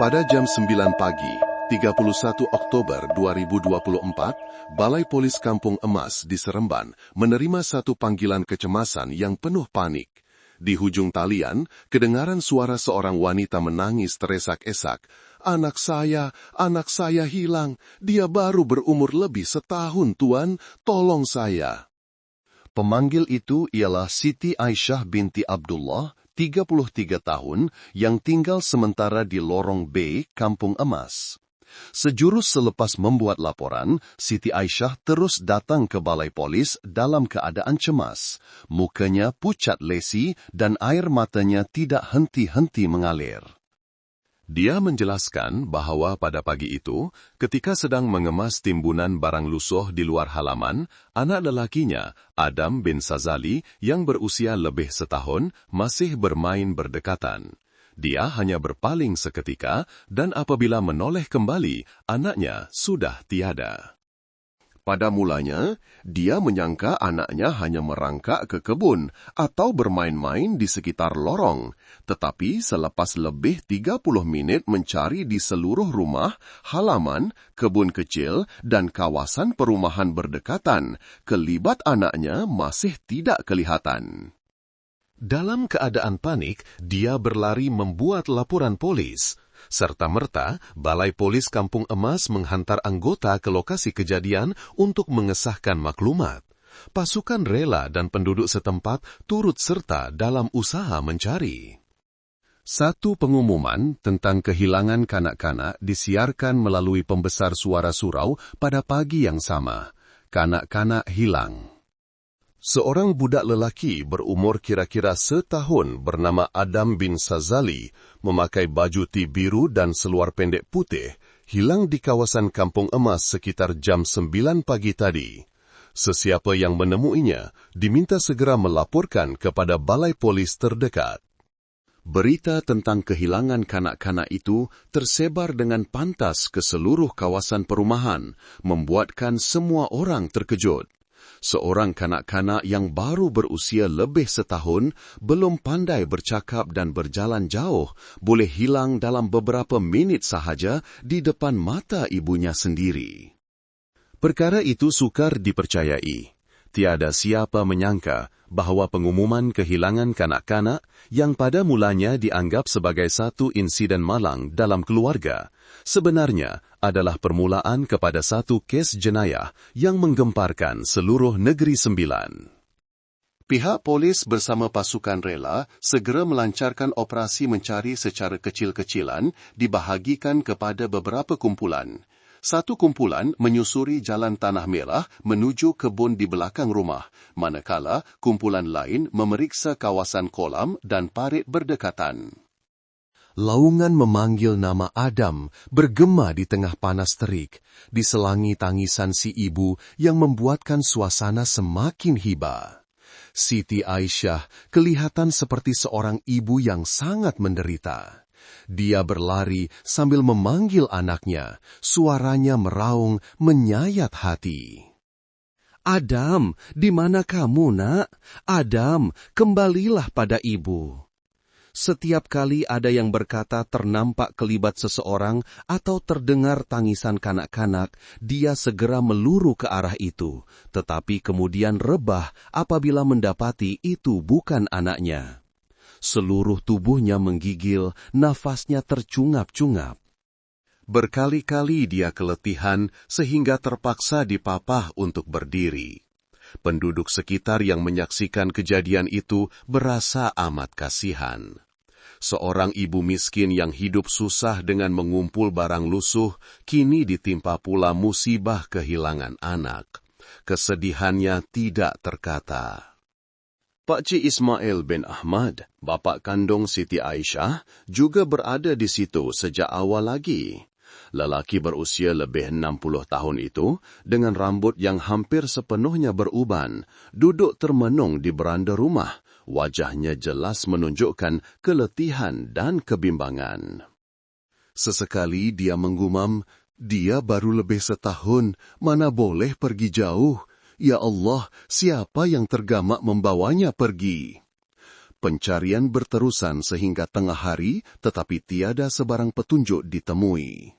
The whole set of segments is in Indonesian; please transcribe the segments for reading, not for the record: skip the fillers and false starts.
Pada jam 9 pagi, 31 Oktober 2024, Balai Polis Kampung Emas di Seremban menerima satu panggilan kecemasan yang penuh panik. Di hujung talian, kedengaran suara seorang wanita menangis teresak-esak. Anak saya hilang. Dia baru berumur lebih setahun, Tuan. Tolong saya." Pemanggil itu ialah Siti Aisyah binti Abdullah, 33 tahun, yang tinggal sementara di Lorong B, Kampung Emas. Sejurus selepas membuat laporan, Siti Aisyah terus datang ke balai polis dalam keadaan cemas. Mukanya pucat lesi dan air matanya tidak henti-henti mengalir. Dia menjelaskan bahawa pada pagi itu, ketika sedang mengemas timbunan barang lusuh di luar halaman, anak lelakinya, Adam bin Sazali, yang berusia lebih setahun, masih bermain berdekatan. Dia hanya berpaling seketika, dan apabila menoleh kembali, anaknya sudah tiada. Pada mulanya, dia menyangka anaknya hanya merangkak ke kebun atau bermain-main di sekitar lorong. Tetapi selepas lebih 30 minit mencari di seluruh rumah, halaman, kebun kecil, dan kawasan perumahan berdekatan, kelibat anaknya masih tidak kelihatan. Dalam keadaan panik, dia berlari membuat laporan polis. Serta-merta, Balai Polis Kampung Emas menghantar anggota ke lokasi kejadian untuk mengesahkan maklumat. Pasukan rela dan penduduk setempat turut serta dalam usaha mencari. Satu pengumuman tentang kehilangan kanak-kanak disiarkan melalui pembesar suara surau pada pagi yang sama. Kanak-kanak hilang. Seorang budak lelaki berumur kira-kira setahun bernama Adam bin Sazali, memakai baju ti biru dan seluar pendek putih, hilang di kawasan Kampung Emas sekitar jam 9 pagi tadi. Sesiapa yang menemuinya diminta segera melaporkan kepada balai polis terdekat. Berita tentang kehilangan kanak-kanak itu tersebar dengan pantas ke seluruh kawasan perumahan, membuatkan semua orang terkejut. Seorang kanak-kanak yang baru berusia lebih setahun, belum pandai bercakap dan berjalan jauh, boleh hilang dalam beberapa minit sahaja di depan mata ibunya sendiri. Perkara itu sukar dipercayai. Tiada siapa menyangka bahawa pengumuman kehilangan kanak-kanak yang pada mulanya dianggap sebagai satu insiden malang dalam keluarga, sebenarnya adalah permulaan kepada satu kes jenayah yang menggemparkan seluruh Negeri Sembilan. Pihak polis bersama pasukan rela segera melancarkan operasi mencari secara kecil-kecilan dibahagikan kepada beberapa kumpulan. Satu kumpulan menyusuri jalan Tanah Merah menuju kebun di belakang rumah, manakala kumpulan lain memeriksa kawasan kolam dan parit berdekatan. Laungan memanggil nama Adam bergema di tengah panas terik, diselangi tangisan si ibu yang membuatkan suasana semakin hiba. Siti Aisyah kelihatan seperti seorang ibu yang sangat menderita. Dia berlari sambil memanggil anaknya, suaranya meraung menyayat hati. "Adam, di mana kamu, nak? Adam, kembalilah pada ibu." Setiap kali ada yang berkata ternampak kelibat seseorang atau terdengar tangisan kanak-kanak, dia segera meluru ke arah itu, tetapi kemudian rebah apabila mendapati itu bukan anaknya. Seluruh tubuhnya menggigil, nafasnya tercungap-cungap. Berkali-kali dia keletihan sehingga terpaksa dipapah untuk berdiri. Penduduk sekitar yang menyaksikan kejadian itu berasa amat kasihan. Seorang ibu miskin yang hidup susah dengan mengumpul barang lusuh, kini ditimpa pula musibah kehilangan anak. Kesedihannya tidak terkata. Pakcik Ismail bin Ahmad, bapa kandung Siti Aisyah, juga berada di situ sejak awal lagi. Lelaki berusia lebih 60 tahun itu, dengan rambut yang hampir sepenuhnya beruban, duduk termenung di beranda rumah. Wajahnya jelas menunjukkan keletihan dan kebimbangan. Sesekali dia menggumam, "Dia baru lebih setahun, mana boleh pergi jauh. Ya Allah, siapa yang tergamak membawanya pergi?" Pencarian berterusan sehingga tengah hari, tetapi tiada sebarang petunjuk ditemui.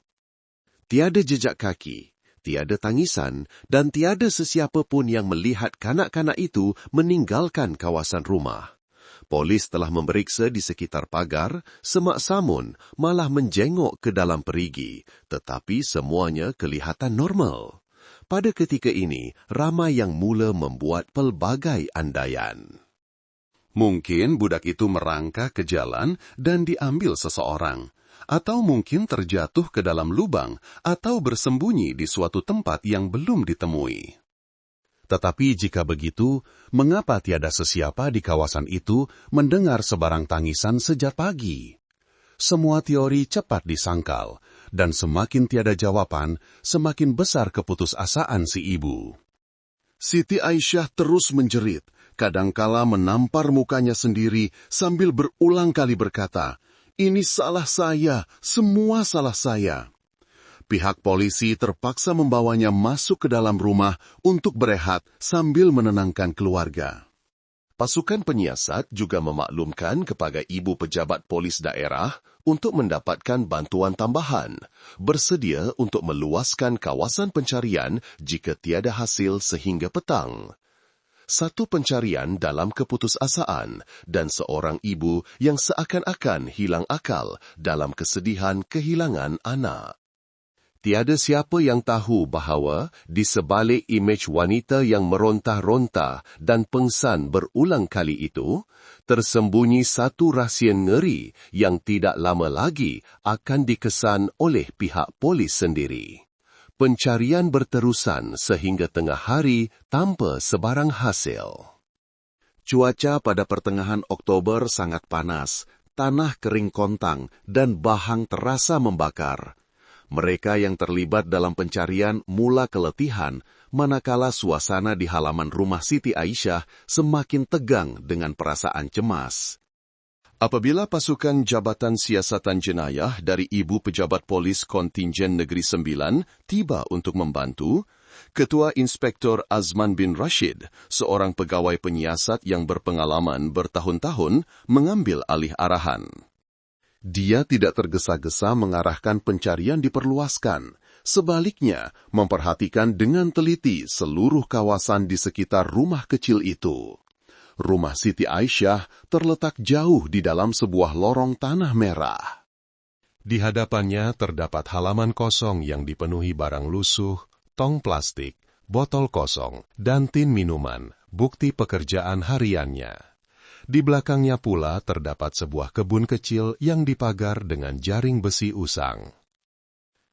Tiada jejak kaki, tiada tangisan, dan tiada sesiapa pun yang melihat kanak-kanak itu meninggalkan kawasan rumah. Polis telah memeriksa di sekitar pagar, semak samun malah menjengok ke dalam perigi, tetapi semuanya kelihatan normal. Pada ketika ini, ramai yang mula membuat pelbagai andaian. Mungkin budak itu merangkak ke jalan dan diambil seseorang, atau mungkin terjatuh ke dalam lubang atau bersembunyi di suatu tempat yang belum ditemui. Tetapi jika begitu, mengapa tiada sesiapa di kawasan itu mendengar sebarang tangisan sejak pagi? Semua teori cepat disangkal, dan semakin tiada jawaban, semakin besar keputusasaan si ibu. Siti Aisyah terus menjerit, kadangkala menampar mukanya sendiri sambil berulang kali berkata, "Ini salah saya, semua salah saya." Pihak polisi terpaksa membawanya masuk ke dalam rumah untuk berehat sambil menenangkan keluarga. Pasukan penyiasat juga memaklumkan kepada ibu pejabat polis daerah untuk mendapatkan bantuan tambahan, bersedia untuk meluaskan kawasan pencarian jika tiada hasil sehingga petang. Satu pencarian dalam keputusasaan dan seorang ibu yang seakan-akan hilang akal dalam kesedihan kehilangan anak. Tiada siapa yang tahu bahawa di sebalik imej wanita yang merontah-rontah dan pengsan berulang kali itu, tersembunyi satu rahsia ngeri yang tidak lama lagi akan dikesan oleh pihak polis sendiri. Pencarian berterusan sehingga tengah hari tanpa sebarang hasil. Cuaca pada pertengahan Oktober sangat panas, tanah kering kontang dan bahang terasa membakar. Mereka yang terlibat dalam pencarian mula keletihan, manakala suasana di halaman rumah Siti Aisyah semakin tegang dengan perasaan cemas. Apabila pasukan Jabatan Siasatan Jenayah dari Ibu Pejabat Polis Kontingen Negeri Sembilan tiba untuk membantu, Ketua Inspektor Azman bin Rashid, seorang pegawai penyiasat yang berpengalaman bertahun-tahun, mengambil alih arahan. Dia tidak tergesa-gesa mengarahkan pencarian diperluaskan. Sebaliknya, memperhatikan dengan teliti seluruh kawasan di sekitar rumah kecil itu. Rumah Siti Aisyah terletak jauh di dalam sebuah lorong tanah merah. Di hadapannya terdapat halaman kosong yang dipenuhi barang lusuh, tong plastik, botol kosong, dan tin minuman, bukti pekerjaan hariannya. Di belakangnya pula terdapat sebuah kebun kecil yang dipagar dengan jaring besi usang.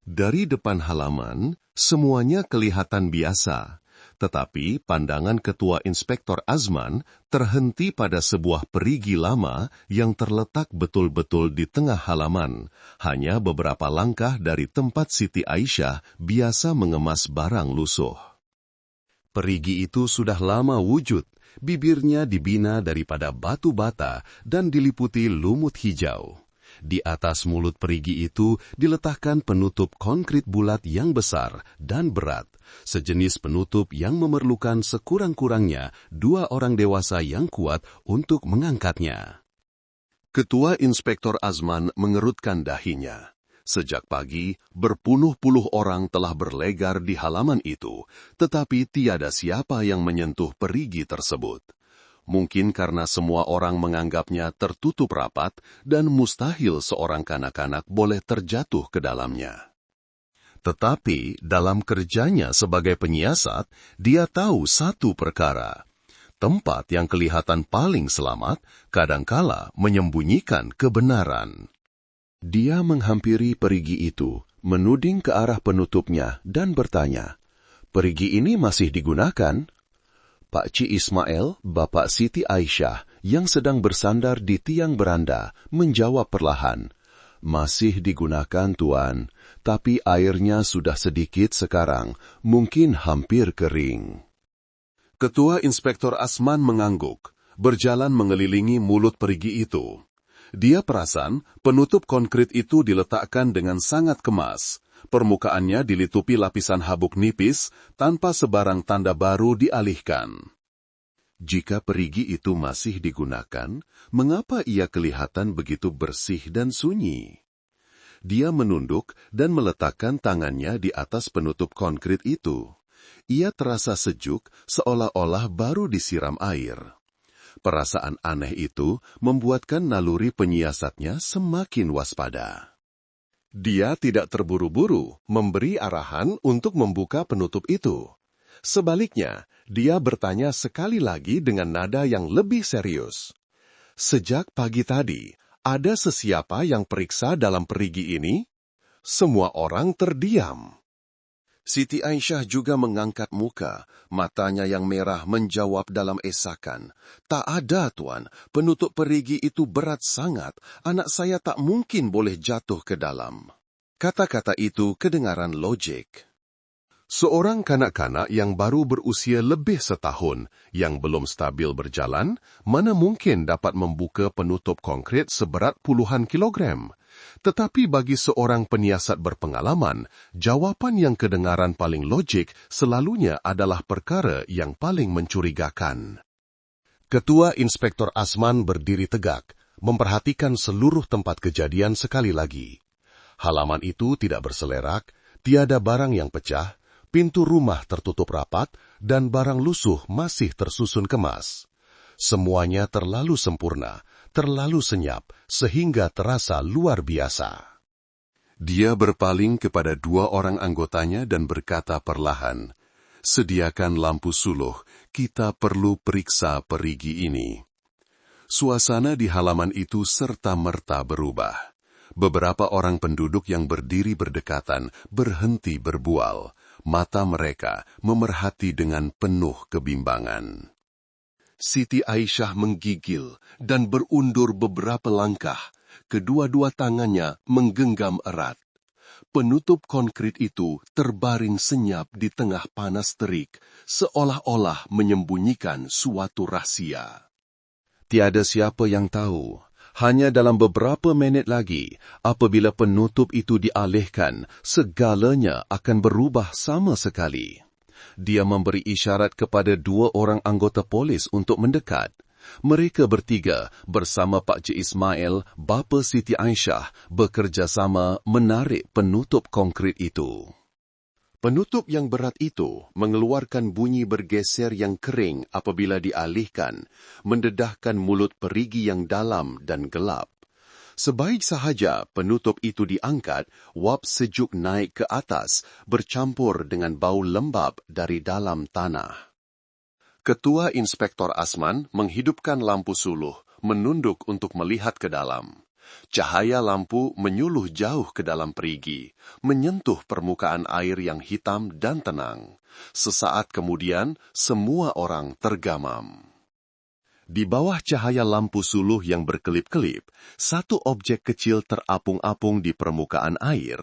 Dari depan halaman, semuanya kelihatan biasa, tetapi pandangan Ketua Inspektor Azman terhenti pada sebuah perigi lama yang terletak betul-betul di tengah halaman, hanya beberapa langkah dari tempat Siti Aisyah biasa mengemas barang lusuh. Perigi itu sudah lama wujud, bibirnya dibina daripada batu bata dan diliputi lumut hijau. Di atas mulut perigi itu diletakkan penutup konkrit bulat yang besar dan berat, sejenis penutup yang memerlukan sekurang-kurangnya 2 orang dewasa yang kuat untuk mengangkatnya. Ketua Inspektor Azman mengerutkan dahinya. Sejak pagi, berpuluh-puluh orang telah berlegar di halaman itu, tetapi tiada siapa yang menyentuh perigi tersebut. Mungkin karena semua orang menganggapnya tertutup rapat dan mustahil seorang kanak-kanak boleh terjatuh ke dalamnya. Tetapi dalam kerjanya sebagai penyiasat, dia tahu satu perkara. Tempat yang kelihatan paling selamat kadangkala menyembunyikan kebenaran. Dia menghampiri perigi itu, menuding ke arah penutupnya dan bertanya, "Perigi ini masih digunakan?" Pak Ci Ismail, bapak Siti Aisyah, yang sedang bersandar di tiang beranda, menjawab perlahan, "Masih digunakan, Tuan, tapi airnya sudah sedikit sekarang, mungkin hampir kering." Ketua Inspektor Azman mengangguk, berjalan mengelilingi mulut perigi itu. Dia perasan penutup konkrit itu diletakkan dengan sangat kemas. Permukaannya dilitupi lapisan habuk nipis tanpa sebarang tanda baru dialihkan. Jika perigi itu masih digunakan, mengapa ia kelihatan begitu bersih dan sunyi? Dia menunduk dan meletakkan tangannya di atas penutup konkrit itu. Ia terasa sejuk, seolah-olah baru disiram air. Perasaan aneh itu membuatkan naluri penyiasatnya semakin waspada. Dia tidak terburu-buru memberi arahan untuk membuka penutup itu. Sebaliknya, dia bertanya sekali lagi dengan nada yang lebih serius. Sejak pagi tadi, ada sesiapa yang periksa dalam perigi ini? Semua orang terdiam. Siti Aisyah juga mengangkat muka, matanya yang merah menjawab dalam esakan. Tak ada, Tuan, penutup perigi itu berat sangat, anak saya tak mungkin boleh jatuh ke dalam. Kata-kata itu kedengaran logik. Seorang kanak-kanak yang baru berusia lebih setahun, yang belum stabil berjalan, mana mungkin dapat membuka penutup konkrit seberat puluhan kilogram. Tetapi bagi seorang penyiasat berpengalaman, jawapan yang kedengaran paling logik selalunya adalah perkara yang paling mencurigakan. Ketua Inspektor Asman berdiri tegak, memperhatikan seluruh tempat kejadian sekali lagi. Halaman itu tidak berselerak, tiada barang yang pecah, pintu rumah tertutup rapat, dan barang lusuh masih tersusun kemas. Semuanya terlalu sempurna, terlalu senyap, sehingga terasa luar biasa. Dia berpaling kepada dua orang anggotanya dan berkata perlahan, "Sediakan lampu suluh, kita perlu periksa perigi ini." Suasana di halaman itu serta-merta berubah. Beberapa orang penduduk yang berdiri berdekatan berhenti berbual. Mata mereka memerhati dengan penuh kebimbangan. Siti Aisyah menggigil dan berundur beberapa langkah. Kedua-dua tangannya menggenggam erat. Penutup konkrit itu terbaring senyap di tengah panas terik, seolah-olah menyembunyikan suatu rahasia. Tiada siapa yang tahu. Hanya dalam beberapa minit lagi, apabila penutup itu dialihkan, segalanya akan berubah sama sekali. Dia memberi isyarat kepada dua orang anggota polis untuk mendekat. Mereka bertiga bersama Pak Cik Ismail, bapa Siti Aisyah, bekerjasama menarik penutup konkrit itu. Penutup yang berat itu mengeluarkan bunyi bergeser yang kering apabila dialihkan, mendedahkan mulut perigi yang dalam dan gelap. Sebaik sahaja penutup itu diangkat, wap sejuk naik ke atas, bercampur dengan bau lembab dari dalam tanah. Ketua Inspektor Asman menghidupkan lampu suluh, menunduk untuk melihat ke dalam. Cahaya lampu menyuluh jauh ke dalam perigi, menyentuh permukaan air yang hitam dan tenang. Sesaat kemudian, semua orang tergamam. Di bawah cahaya lampu suluh yang berkelip-kelip, satu objek kecil terapung-apung di permukaan air.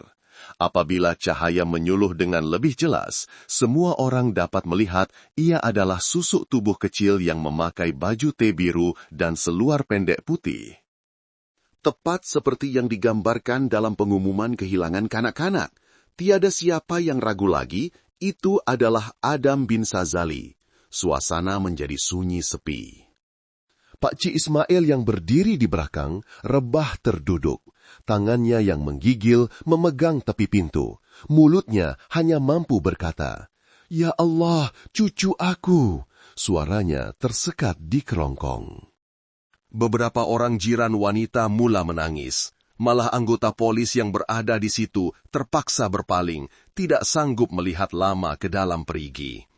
Apabila cahaya menyuluh dengan lebih jelas, semua orang dapat melihat ia adalah susuk tubuh kecil yang memakai baju teh biru dan seluar pendek putih. Tepat seperti yang digambarkan dalam pengumuman kehilangan kanak-kanak. Tiada siapa yang ragu lagi, itu adalah Adam bin Sazali. Suasana menjadi sunyi sepi. Pak Cik Ismail yang berdiri di belakang, rebah terduduk. Tangannya yang menggigil memegang tepi pintu. Mulutnya hanya mampu berkata, "Ya Allah, cucu aku." Suaranya tersekat di kerongkong. Beberapa orang jiran wanita mula menangis. Malah anggota polis yang berada di situ terpaksa berpaling, tidak sanggup melihat lama ke dalam perigi.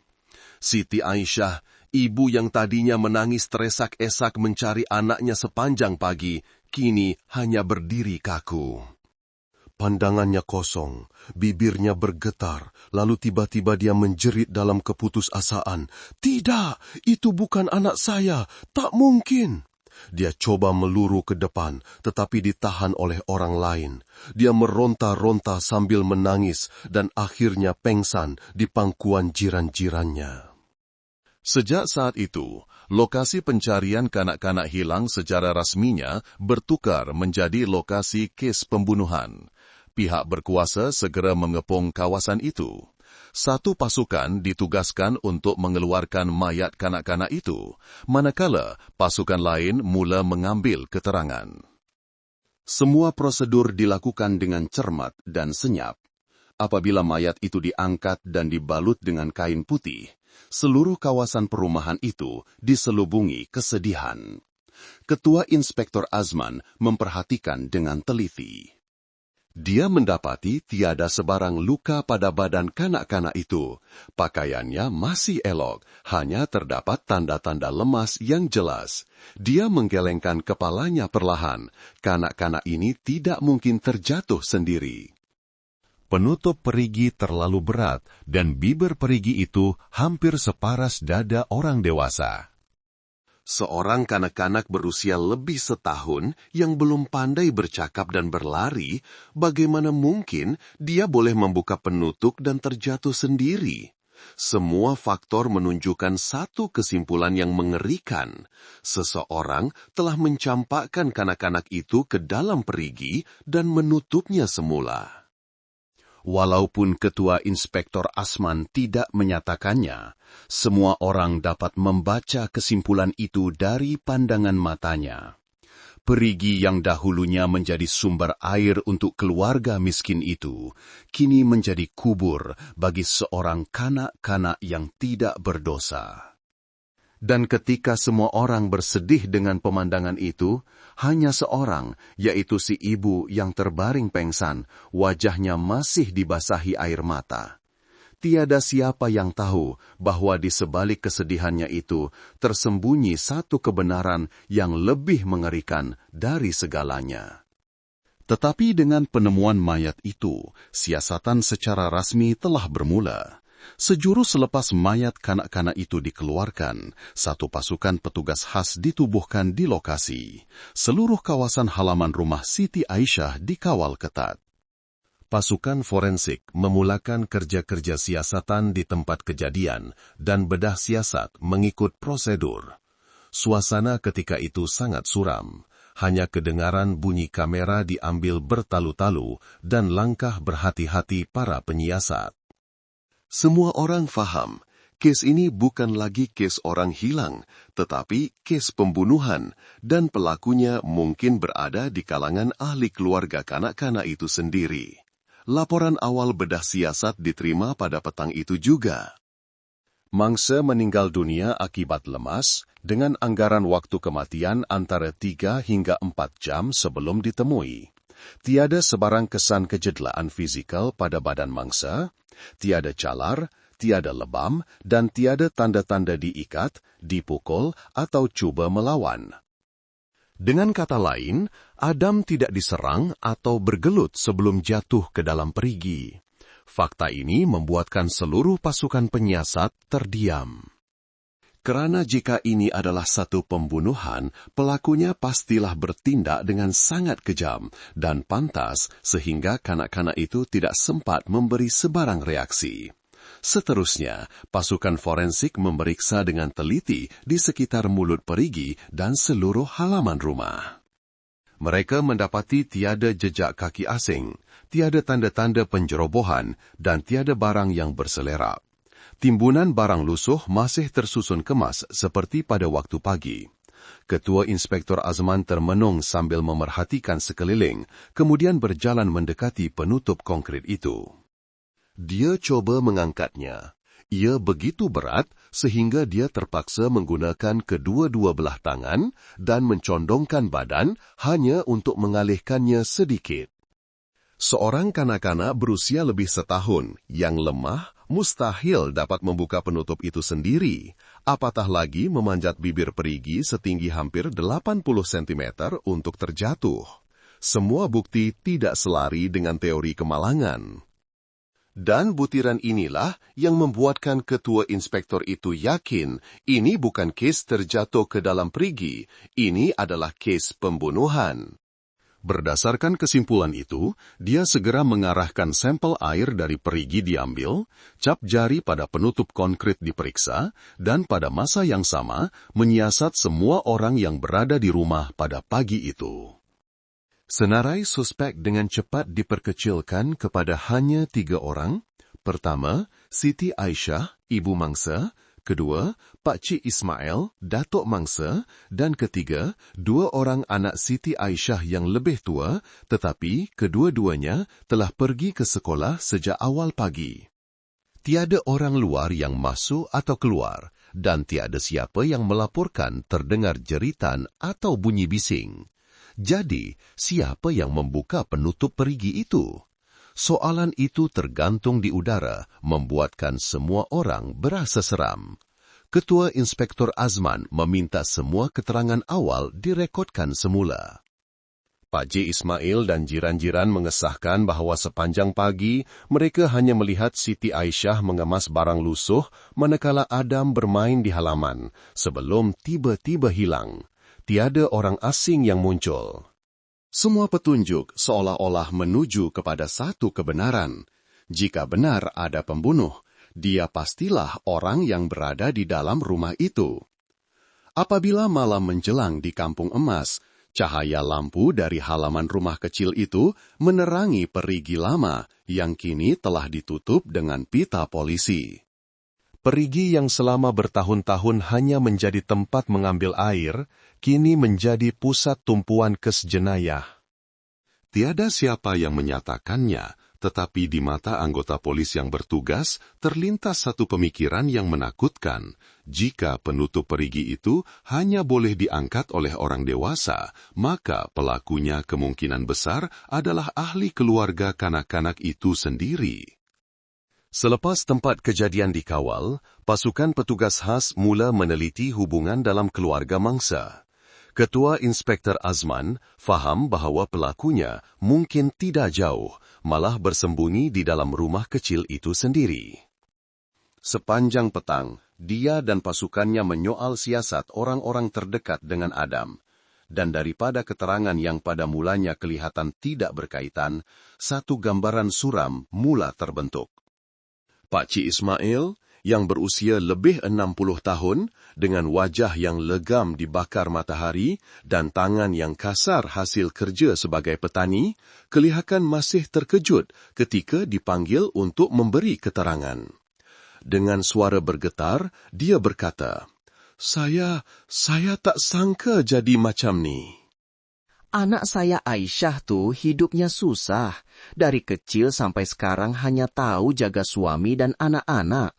Siti Aisyah, ibu yang tadinya menangis teresak-esak mencari anaknya sepanjang pagi, kini hanya berdiri kaku. Pandangannya kosong, bibirnya bergetar, lalu tiba-tiba dia menjerit dalam keputusasaan. "Tidak, itu bukan anak saya, tak mungkin." Dia coba meluru ke depan, tetapi ditahan oleh orang lain. Dia meronta-ronta sambil menangis dan akhirnya pengsan di pangkuan jiran-jirannya. Sejak saat itu, lokasi pencarian kanak-kanak hilang secara rasminya bertukar menjadi lokasi kes pembunuhan. Pihak berkuasa segera mengepung kawasan itu. Satu pasukan ditugaskan untuk mengeluarkan mayat kanak-kanak itu, manakala pasukan lain mula mengambil keterangan. Semua prosedur dilakukan dengan cermat dan senyap. Apabila mayat itu diangkat dan dibalut dengan kain putih, seluruh kawasan perumahan itu diselubungi kesedihan. Ketua Inspektur Azman memperhatikan dengan teliti. Dia mendapati tiada sebarang luka pada badan kanak-kanak itu. Pakaiannya masih elok, hanya terdapat tanda-tanda lemas yang jelas. Dia menggelengkan kepalanya perlahan. Kanak-kanak ini tidak mungkin terjatuh sendiri. Penutup perigi terlalu berat dan bibir perigi itu hampir separas dada orang dewasa. Seorang kanak-kanak berusia lebih setahun yang belum pandai bercakap dan berlari, bagaimana mungkin dia boleh membuka penutup dan terjatuh sendiri? Semua faktor menunjukkan satu kesimpulan yang mengerikan. Seseorang telah mencampakkan kanak-kanak itu ke dalam perigi dan menutupnya semula. Walaupun Ketua Inspektur Azman tidak menyatakannya, semua orang dapat membaca kesimpulan itu dari pandangan matanya. Perigi yang dahulunya menjadi sumber air untuk keluarga miskin itu, kini menjadi kubur bagi seorang kanak-kanak yang tidak berdosa. Dan ketika semua orang bersedih dengan pemandangan itu, hanya seorang, yaitu si ibu yang terbaring pengsan, wajahnya masih dibasahi air mata. Tiada siapa yang tahu bahwa di sebalik kesedihannya itu tersembunyi satu kebenaran yang lebih mengerikan dari segalanya. Tetapi dengan penemuan mayat itu, siasatan secara rasmi telah bermula. Sejurus selepas mayat kanak-kanak itu dikeluarkan, satu pasukan petugas khas ditubuhkan di lokasi. Seluruh kawasan halaman rumah Siti Aisyah dikawal ketat. Pasukan forensik memulakan kerja-kerja siasatan di tempat kejadian dan bedah siasat mengikut prosedur. Suasana ketika itu sangat suram. Hanya kedengaran bunyi kamera diambil bertalu-talu dan langkah berhati-hati para penyiasat. Semua orang faham, kes ini bukan lagi kes orang hilang, tetapi kes pembunuhan, dan pelakunya mungkin berada di kalangan ahli keluarga kanak-kanak itu sendiri. Laporan awal bedah siasat diterima pada petang itu juga. Mangsa meninggal dunia akibat lemas, dengan anggaran waktu kematian antara 3 hingga 4 jam sebelum ditemui. Tiada sebarang kesan kejedlaan fizikal pada badan mangsa, tiada calar, tiada lebam, dan tiada tanda-tanda diikat, dipukul, atau cuba melawan. Dengan kata lain, Adam tidak diserang atau bergelut sebelum jatuh ke dalam perigi. Fakta ini membuatkan seluruh pasukan penyiasat terdiam. Kerana jika ini adalah satu pembunuhan, pelakunya pastilah bertindak dengan sangat kejam dan pantas sehingga kanak-kanak itu tidak sempat memberi sebarang reaksi. Seterusnya, pasukan forensik memeriksa dengan teliti di sekitar mulut perigi dan seluruh halaman rumah. Mereka mendapati tiada jejak kaki asing, tiada tanda-tanda penjerobohan, dan tiada barang yang berselerap. Timbunan barang lusuh masih tersusun kemas seperti pada waktu pagi. Ketua Inspektur Azman termenung sambil memerhatikan sekeliling, kemudian berjalan mendekati penutup konkrit itu. Dia coba mengangkatnya. Ia begitu berat sehingga dia terpaksa menggunakan kedua-dua belah tangan dan mencondongkan badan hanya untuk mengalihkannya sedikit. Seorang kanak-kanak berusia lebih setahun yang lemah mustahil dapat membuka penutup itu sendiri, apatah lagi memanjat bibir perigi setinggi hampir 80 cm untuk terjatuh. Semua bukti tidak selari dengan teori kemalangan. Dan butiran inilah yang membuatkan Ketua Inspektur itu yakin ini bukan kes terjatuh ke dalam perigi, ini adalah kes pembunuhan. Berdasarkan kesimpulan itu, dia segera mengarahkan sampel air dari perigi diambil, cap jari pada penutup konkrit diperiksa, dan pada masa yang sama menyiasat semua orang yang berada di rumah pada pagi itu. Senarai suspek dengan cepat diperkecilkan kepada hanya 3 orang, Pertama, Siti Aisyah, ibu mangsa. Kedua, Pakcik Ismail, datuk mangsa. Dan ketiga, dua orang anak Siti Aisyah yang lebih tua, tetapi kedua-duanya telah pergi ke sekolah sejak awal pagi. Tiada orang luar yang masuk atau keluar, dan tiada siapa yang melaporkan terdengar jeritan atau bunyi bising. Jadi, siapa yang membuka penutup perigi itu? Soalan itu tergantung di udara, membuatkan semua orang berasa seram. Ketua Inspektor Azman meminta semua keterangan awal direkodkan semula. Pakcik Ismail dan jiran-jiran mengesahkan bahawa sepanjang pagi mereka hanya melihat Siti Aisyah mengemas barang lusuh manakala Adam bermain di halaman sebelum tiba-tiba hilang. Tiada orang asing yang muncul. Semua petunjuk seolah-olah menuju kepada satu kebenaran. Jika benar ada pembunuh, dia pastilah orang yang berada di dalam rumah itu. Apabila malam menjelang di Kampung Emas, cahaya lampu dari halaman rumah kecil itu menerangi perigi lama yang kini telah ditutup dengan pita polisi. Perigi yang selama bertahun-tahun hanya menjadi tempat mengambil air, kini menjadi pusat tumpuan kes jenayah. Tiada siapa yang menyatakannya, tetapi di mata anggota polis yang bertugas terlintas satu pemikiran yang menakutkan. Jika penutup perigi itu hanya boleh diangkat oleh orang dewasa, maka pelakunya kemungkinan besar adalah ahli keluarga kanak-kanak itu sendiri. Selepas tempat kejadian dikawal, pasukan petugas khas mula meneliti hubungan dalam keluarga mangsa. Ketua Inspektor Azman faham bahawa pelakunya mungkin tidak jauh, malah bersembunyi di dalam rumah kecil itu sendiri. Sepanjang petang, dia dan pasukannya menyoal siasat orang-orang terdekat dengan Adam. Dan daripada keterangan yang pada mulanya kelihatan tidak berkaitan, satu gambaran suram mula terbentuk. Pakcik Ismail, yang berusia lebih 60 tahun, dengan wajah yang legam dibakar matahari dan tangan yang kasar hasil kerja sebagai petani, kelihatan masih terkejut ketika dipanggil untuk memberi keterangan. Dengan suara bergetar, dia berkata, Saya tak sangka jadi macam ni. Anak saya Aisyah tuh hidupnya susah. Dari kecil sampai sekarang hanya tahu jaga suami dan anak-anak.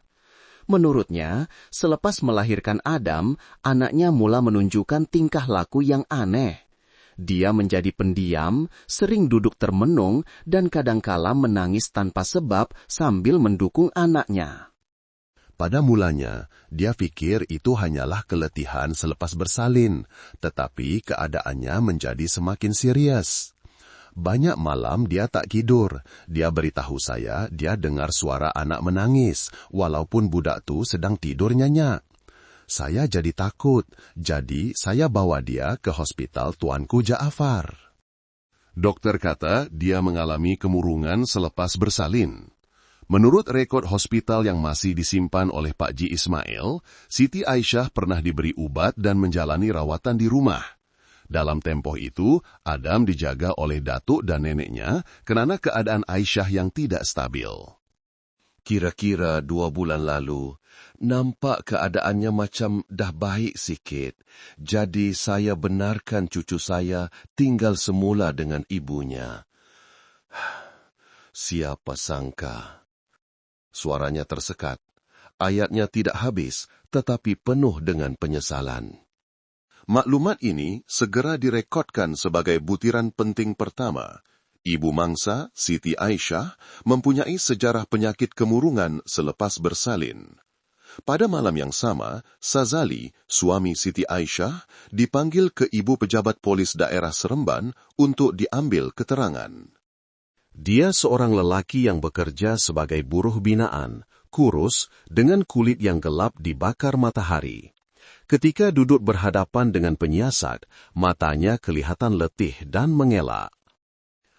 Menurutnya, selepas melahirkan Adam, anaknya mula menunjukkan tingkah laku yang aneh. Dia menjadi pendiam, sering duduk termenung, dan kadangkala menangis tanpa sebab sambil mendukung anaknya. Pada mulanya, dia fikir itu hanyalah keletihan selepas bersalin, tetapi keadaannya menjadi semakin serius. Banyak malam dia tak tidur. Dia beritahu saya dia dengar suara anak menangis, walaupun budak tu sedang tidur nyenyak. Saya jadi takut, jadi saya bawa dia ke hospital Tuanku Jaafar. Dokter kata dia mengalami kemurungan selepas bersalin. Menurut rekod hospital yang masih disimpan oleh Pakcik Ismail, Siti Aisyah pernah diberi ubat dan menjalani rawatan di rumah. Dalam tempoh itu, Adam dijaga oleh datuk dan neneknya kerana keadaan Aisyah yang tidak stabil. Kira-kira 2 bulan lalu, nampak keadaannya macam dah baik sikit. Jadi saya benarkan cucu saya tinggal semula dengan ibunya. Siapa sangka? Suaranya tersekat. Ayatnya tidak habis, tetapi penuh dengan penyesalan. Maklumat ini segera direkodkan sebagai butiran penting pertama. Ibu mangsa, Siti Aisyah, mempunyai sejarah penyakit kemurungan selepas bersalin. Pada malam yang sama, Sazali, suami Siti Aisyah, dipanggil ke Ibu Pejabat Polis Daerah Seremban untuk diambil keterangan. Dia seorang lelaki yang bekerja sebagai buruh binaan, kurus, dengan kulit yang gelap dibakar matahari. Ketika duduk berhadapan dengan penyiasat, matanya kelihatan letih dan mengelak.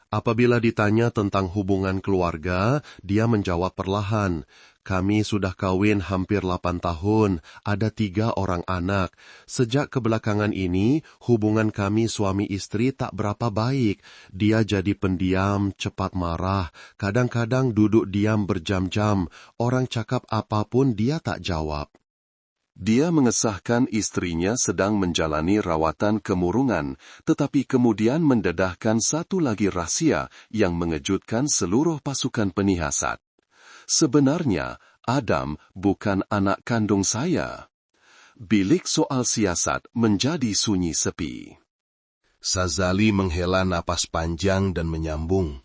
Apabila ditanya tentang hubungan keluarga, dia menjawab perlahan, Kami sudah kawin hampir 8 tahun, ada 3 orang anak. Sejak kebelakangan ini, hubungan kami suami istri tak berapa baik. Dia jadi pendiam, cepat marah, kadang-kadang duduk diam berjam-jam. Orang cakap apapun dia tak jawab. Dia mengesahkan istrinya sedang menjalani rawatan kemurungan, tetapi kemudian mendedahkan satu lagi rahasia yang mengejutkan seluruh pasukan penyiasat. Sebenarnya, Adam bukan anak kandung saya. Bilik soal siasat menjadi sunyi sepi. Sazali menghela napas panjang dan menyambung.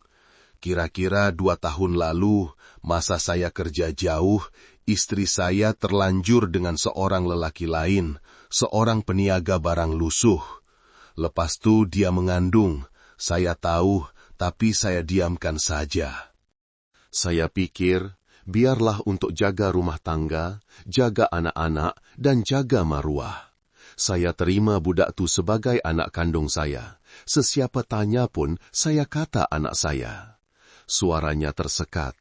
Kira-kira 2 tahun lalu, masa saya kerja jauh, istri saya terlanjur dengan seorang lelaki lain, seorang peniaga barang lusuh. Lepas itu dia mengandung. Saya tahu, tapi saya diamkan saja. Saya pikir, biarlah untuk jaga rumah tangga, jaga anak-anak, dan jaga maruah. Saya terima budak tu sebagai anak kandung saya. Sesiapa tanya pun, saya kata anak saya. Suaranya tersekat.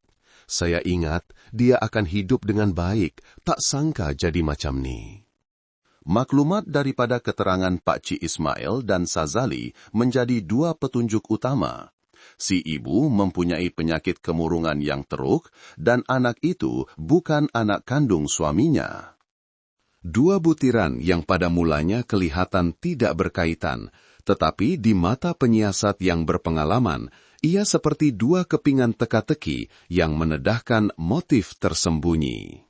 Saya ingat, dia akan hidup dengan baik, tak sangka jadi macam ni. Maklumat daripada keterangan Pak Cik Ismail dan Sazali menjadi 2 petunjuk utama. Si ibu mempunyai penyakit kemurungan yang teruk dan anak itu bukan anak kandung suaminya. 2 butiran yang pada mulanya kelihatan tidak berkaitan, tetapi di mata penyiasat yang berpengalaman, ia seperti 2 kepingan teka-teki yang menedahkan motif tersembunyi.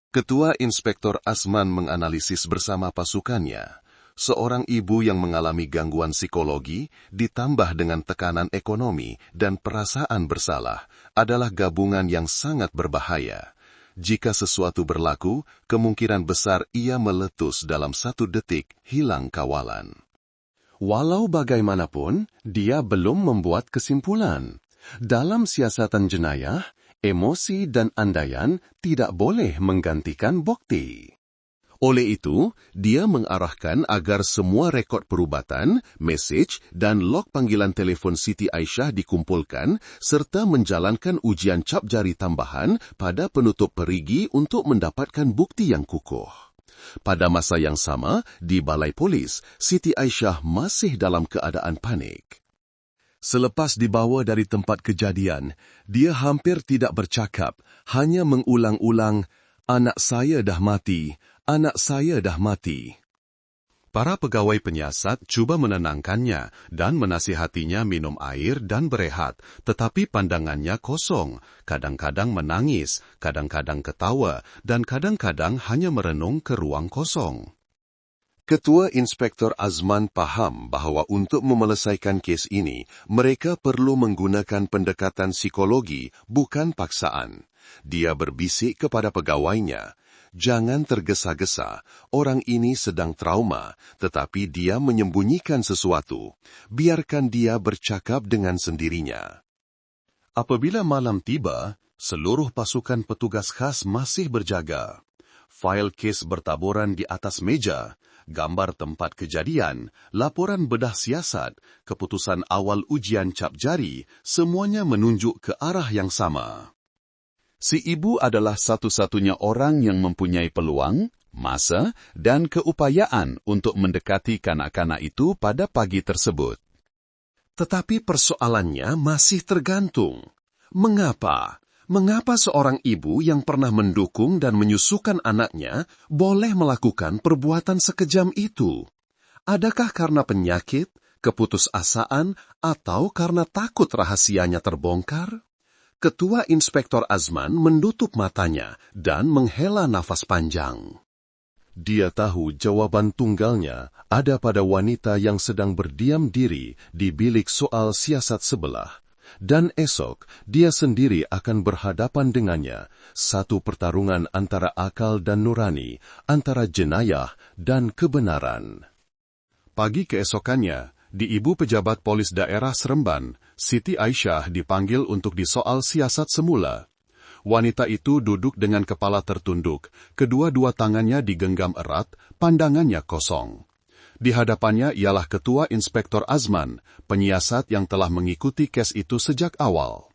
Ketua Inspektor Azman menganalisis bersama pasukannya. Seorang ibu yang mengalami gangguan psikologi ditambah dengan tekanan ekonomi dan perasaan bersalah adalah gabungan yang sangat berbahaya. Jika sesuatu berlaku, kemungkinan besar ia meletus dalam 1 detik hilang kawalan. Walau bagaimanapun, dia belum membuat kesimpulan. Dalam siasatan jenayah, emosi dan andaian tidak boleh menggantikan bukti. Oleh itu, dia mengarahkan agar semua rekod perubatan, mesej dan log panggilan telefon Siti Aisyah dikumpulkan serta menjalankan ujian cap jari tambahan pada penutup perigi untuk mendapatkan bukti yang kukuh. Pada masa yang sama, di balai polis, Siti Aisyah masih dalam keadaan panik. Selepas dibawa dari tempat kejadian, dia hampir tidak bercakap, hanya mengulang-ulang, "Anak saya dah mati. Anak saya dah mati." Para pegawai penyiasat cuba menenangkannya dan menasihatinya minum air dan berehat, tetapi pandangannya kosong, kadang-kadang menangis, kadang-kadang ketawa, dan kadang-kadang hanya merenung ke ruang kosong. Ketua Inspektor Azman paham bahawa untuk menyelesaikan kes ini, mereka perlu menggunakan pendekatan psikologi, bukan paksaan. Dia berbisik kepada pegawainya, "Jangan tergesa-gesa, orang ini sedang trauma, tetapi dia menyembunyikan sesuatu. Biarkan dia bercakap dengan sendirinya." Apabila malam tiba, seluruh pasukan petugas khas masih berjaga. Fail kes bertaburan di atas meja, gambar tempat kejadian, laporan bedah siasat, keputusan awal ujian cap jari, semuanya menunjuk ke arah yang sama. Si ibu adalah satu-satunya orang yang mempunyai peluang, masa, dan keupayaan untuk mendekati kanak-kanak itu pada pagi tersebut. Tetapi persoalannya masih tergantung. Mengapa? Mengapa seorang ibu yang pernah mendukung dan menyusukan anaknya boleh melakukan perbuatan sekejam itu? Adakah karena penyakit, keputusasaan, atau karena takut rahasianya terbongkar? Ketua Inspektor Azman menutup matanya dan menghela nafas panjang. Dia tahu jawaban tunggalnya ada pada wanita yang sedang berdiam diri di bilik soal siasat sebelah. Dan esok, dia sendiri akan berhadapan dengannya, satu pertarungan antara akal dan nurani, antara jenayah dan kebenaran. Pagi keesokannya, di Ibu Pejabat Polis Daerah Seremban, Siti Aisyah dipanggil untuk disoal siasat semula. Wanita itu duduk dengan kepala tertunduk, kedua-dua tangannya digenggam erat, pandangannya kosong. Di hadapannya ialah Ketua Inspektor Azman, penyiasat yang telah mengikuti kes itu sejak awal.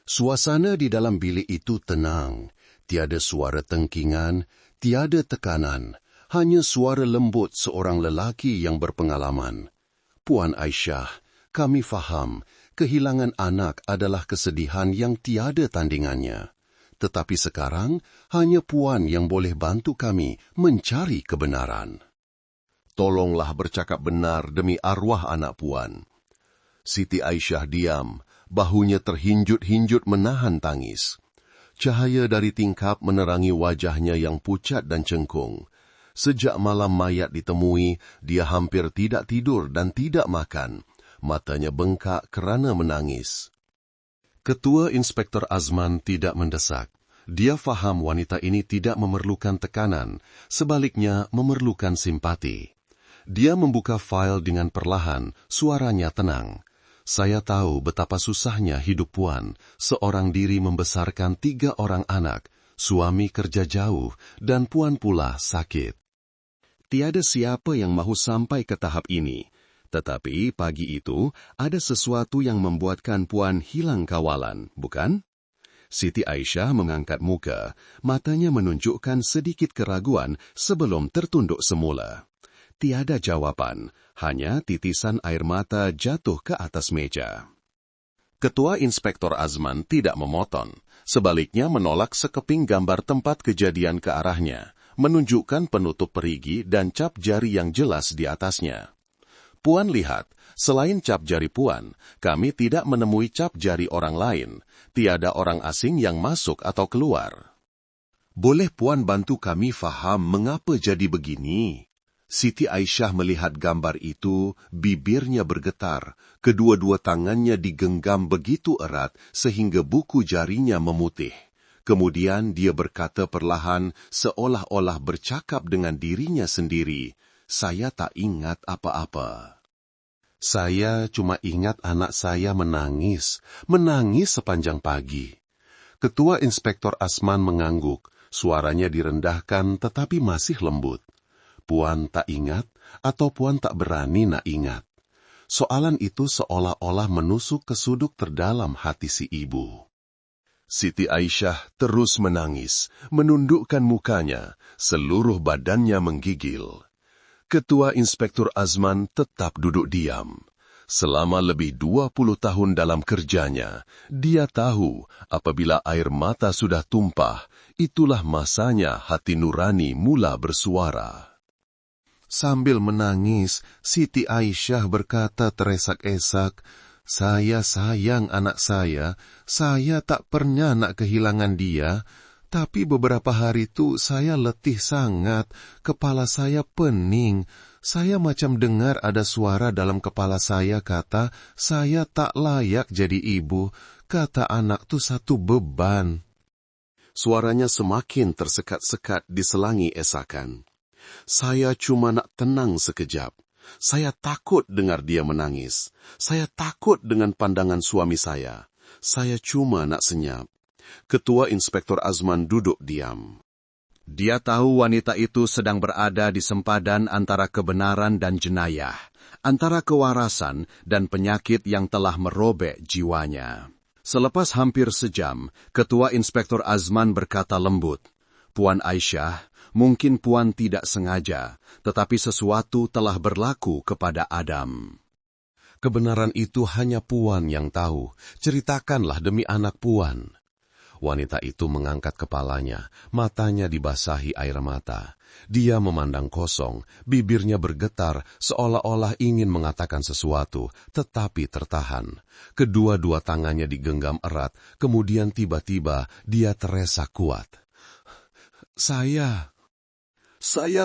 Suasana di dalam bilik itu tenang. Tiada suara tengkingan, tiada tekanan, hanya suara lembut seorang lelaki yang berpengalaman. Puan Aisyah, kami faham, kehilangan anak adalah kesedihan yang tiada tandingannya. Tetapi sekarang, hanya Puan yang boleh bantu kami mencari kebenaran. Tolonglah bercakap benar demi arwah anak Puan. Siti Aisyah diam, bahunya terhinjut-hinjut menahan tangis. Cahaya dari tingkap menerangi wajahnya yang pucat dan cengkung. Sejak malam mayat ditemui, dia hampir tidak tidur dan tidak makan. Matanya bengkak kerana menangis. Ketua Inspektor Azman tidak mendesak. Dia faham wanita ini tidak memerlukan tekanan, sebaliknya memerlukan simpati. Dia membuka fail dengan perlahan, suaranya tenang. Saya tahu betapa susahnya hidup Puan, seorang diri membesarkan 3 orang anak, suami kerja jauh, dan Puan pula sakit. Tiada siapa yang mahu sampai ke tahap ini. Tetapi pagi itu, ada sesuatu yang membuatkan Puan hilang kawalan, bukan? Siti Aisyah mengangkat muka, matanya menunjukkan sedikit keraguan sebelum tertunduk semula. Tiada jawaban, hanya titisan air mata jatuh ke atas meja. Ketua Inspektor Azman tidak memotong, sebaliknya menolak sekeping gambar tempat kejadian ke arahnya, menunjukkan penutup perigi dan cap jari yang jelas di atasnya. Puan lihat, selain cap jari Puan, kami tidak menemui cap jari orang lain. Tiada orang asing yang masuk atau keluar. Boleh Puan bantu kami faham mengapa jadi begini? Siti Aisyah melihat gambar itu, bibirnya bergetar, kedua-dua tangannya digenggam begitu erat sehingga buku jarinya memutih. Kemudian dia berkata perlahan, seolah-olah bercakap dengan dirinya sendiri, saya tak ingat apa-apa. Saya cuma ingat anak saya menangis sepanjang pagi. Ketua Inspektor Azman mengangguk, suaranya direndahkan tetapi masih lembut. Puan tak ingat atau Puan tak berani nak ingat. Soalan itu seolah-olah menusuk ke sudut terdalam hati si ibu. Siti Aisyah terus menangis, menundukkan mukanya, seluruh badannya menggigil. Ketua Inspektur Azman tetap duduk diam. Selama lebih 20 tahun dalam kerjanya, dia tahu apabila air mata sudah tumpah, itulah masanya hati nurani mula bersuara. Sambil menangis, Siti Aisyah berkata teresak-esak, saya sayang anak saya tak pernah nak kehilangan dia, tapi beberapa hari itu saya letih sangat, kepala saya pening. Saya macam dengar ada suara dalam kepala saya kata, saya tak layak jadi ibu, kata anak tu satu beban. Suaranya semakin tersekat-sekat diselangi esakan. Saya cuma nak tenang sekejap. Saya takut dengar dia menangis. Saya takut dengan pandangan suami saya. Saya cuma nak senyap. Ketua Inspektor Azman duduk diam. Dia tahu wanita itu sedang berada di sempadan antara kebenaran dan jenayah, antara kewarasan dan penyakit yang telah merobek jiwanya. Selepas hampir sejam, Ketua Inspektor Azman berkata lembut, Puan Aisyah, mungkin Puan tidak sengaja, tetapi sesuatu telah berlaku kepada Adam. Kebenaran itu hanya Puan yang tahu. Ceritakanlah demi anak Puan. Wanita itu mengangkat kepalanya, matanya dibasahi air mata. Dia memandang kosong, bibirnya bergetar seolah-olah ingin mengatakan sesuatu, tetapi tertahan. Kedua-dua tangannya digenggam erat, kemudian tiba-tiba dia teresak kuat. Saya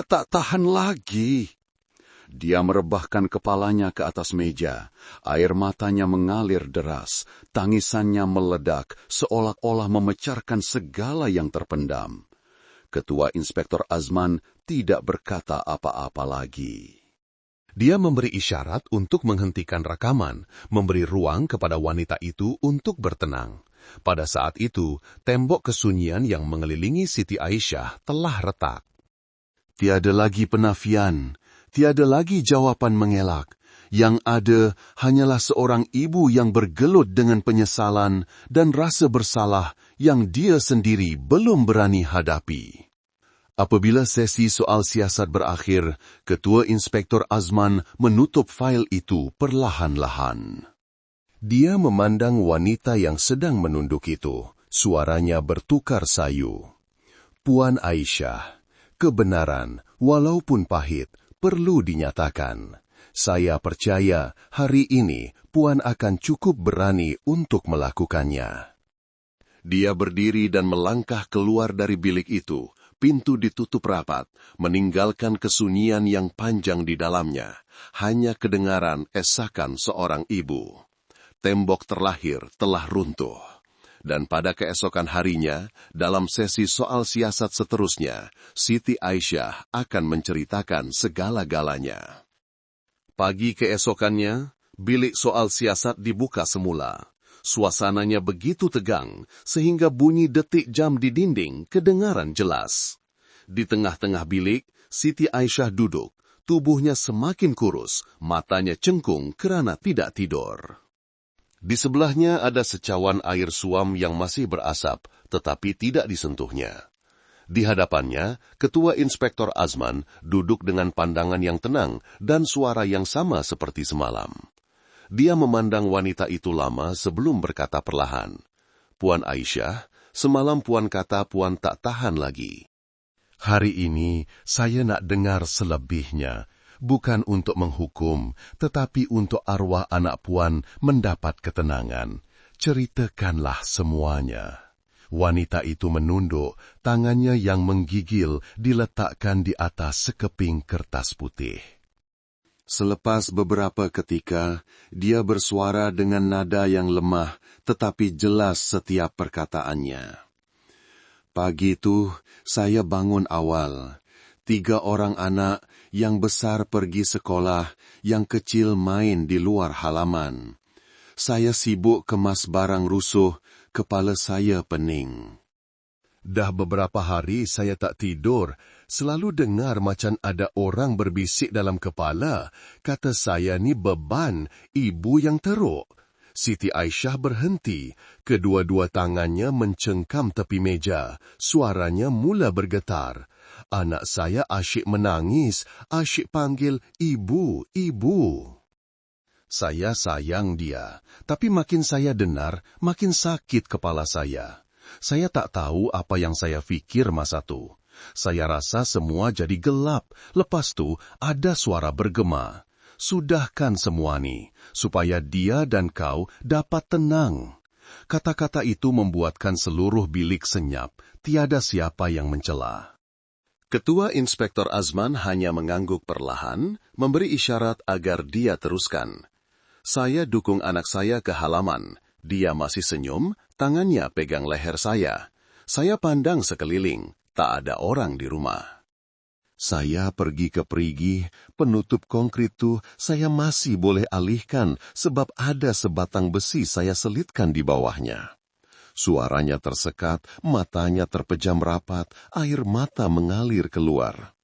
tak tahan lagi. Dia merebahkan kepalanya ke atas meja. Air matanya mengalir deras. Tangisannya meledak, seolah-olah memecarkan segala yang terpendam. Ketua Inspektor Azman tidak berkata apa-apa lagi. Dia memberi isyarat untuk menghentikan rekaman, memberi ruang kepada wanita itu untuk bertenang. Pada saat itu, tembok kesunyian yang mengelilingi Siti Aisyah telah retak. Tiada lagi penafian. Tiada lagi jawapan mengelak. Yang ada hanyalah seorang ibu yang bergelut dengan penyesalan dan rasa bersalah yang dia sendiri belum berani hadapi. Apabila sesi soal siasat berakhir, Ketua Inspektor Azman menutup fail itu perlahan-lahan. Dia memandang wanita yang sedang menunduk itu. Suaranya bertukar sayu. Puan Aisyah, kebenaran, walaupun pahit, perlu dinyatakan. Saya percaya hari ini Puan akan cukup berani untuk melakukannya. Dia berdiri dan melangkah keluar dari bilik itu. Pintu ditutup rapat, meninggalkan kesunyian yang panjang di dalamnya. Hanya kedengaran esakan seorang ibu. Tembok terlahir telah runtuh. Dan pada keesokan harinya, dalam sesi soal siasat seterusnya, Siti Aisyah akan menceritakan segala-galanya. Pagi keesokannya, bilik soal siasat dibuka semula. Suasananya begitu tegang, sehingga bunyi detik jam di dinding kedengaran jelas. Di tengah-tengah bilik, Siti Aisyah duduk. Tubuhnya semakin kurus, matanya cengkung kerana tidak tidur. Di sebelahnya ada secawan air suam yang masih berasap, tetapi tidak disentuhnya. Di hadapannya, Ketua Inspektor Azman duduk dengan pandangan yang tenang dan suara yang sama seperti semalam. Dia memandang wanita itu lama sebelum berkata perlahan, "Puan Aisyah, semalam Puan kata Puan tak tahan lagi. Hari ini saya nak dengar selebihnya, bukan untuk menghukum, tetapi untuk arwah anak Puan mendapat ketenangan. Ceritakanlah semuanya." Wanita itu menunduk, tangannya yang menggigil diletakkan di atas sekeping kertas putih. Selepas beberapa ketika, dia bersuara dengan nada yang lemah, tetapi jelas setiap perkataannya. Pagi itu, saya bangun awal. 3 orang anak, yang besar pergi sekolah, yang kecil main di luar halaman. Saya sibuk kemas barang rusuh, kepala saya pening. Dah beberapa hari saya tak tidur, selalu dengar macam ada orang berbisik dalam kepala, kata saya ni beban, ibu yang teruk. Siti Aisyah berhenti, kedua-dua tangannya mencengkam tepi meja, suaranya mula bergetar. Anak saya asyik menangis, asyik panggil, "Ibu, ibu." Saya sayang dia, tapi makin saya dengar, makin sakit kepala saya. Saya tak tahu apa yang saya fikir masa tu. Saya rasa semua jadi gelap, lepas tu ada suara bergema. Sudahkan semua ni, supaya dia dan kau dapat tenang. Kata-kata itu membuatkan seluruh bilik senyap, tiada siapa yang mencela. Ketua Inspektor Azman hanya mengangguk perlahan, memberi isyarat agar dia teruskan. Saya dukung anak saya ke halaman. Dia masih senyum, tangannya pegang leher saya. Saya pandang sekeliling, tak ada orang di rumah. Saya pergi ke perigi, penutup konkrit tu saya masih boleh alihkan sebab ada sebatang besi saya selitkan di bawahnya. Suaranya tersekat, matanya terpejam rapat, air mata mengalir keluar.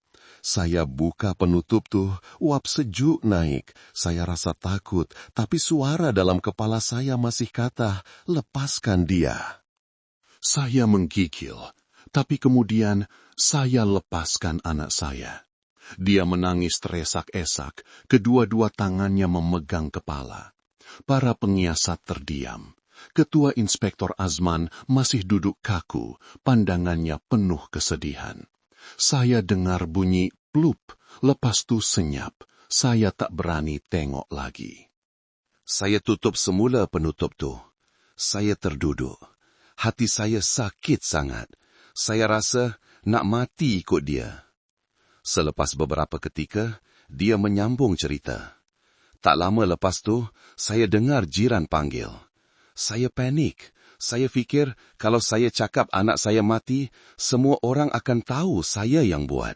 Saya buka penutup tuh, uap sejuk naik. Saya rasa takut, tapi suara dalam kepala saya masih kata, "Lepaskan dia." Saya menggigil, tapi kemudian saya lepaskan anak saya. Dia menangis teresak-esak, kedua-dua tangannya memegang kepala. Para penyiasat terdiam. Ketua Inspektor Azman masih duduk kaku, pandangannya penuh kesedihan. Saya dengar bunyi plup, lepas tu senyap. Saya tak berani tengok lagi. Saya tutup semula penutup tu. Saya terduduk. Hati saya sakit sangat. Saya rasa nak mati ikut dia. Selepas beberapa ketika, dia menyambung cerita. Tak lama lepas tu, saya dengar jiran panggil. Saya panik. Saya fikir kalau saya cakap anak saya mati, semua orang akan tahu saya yang buat.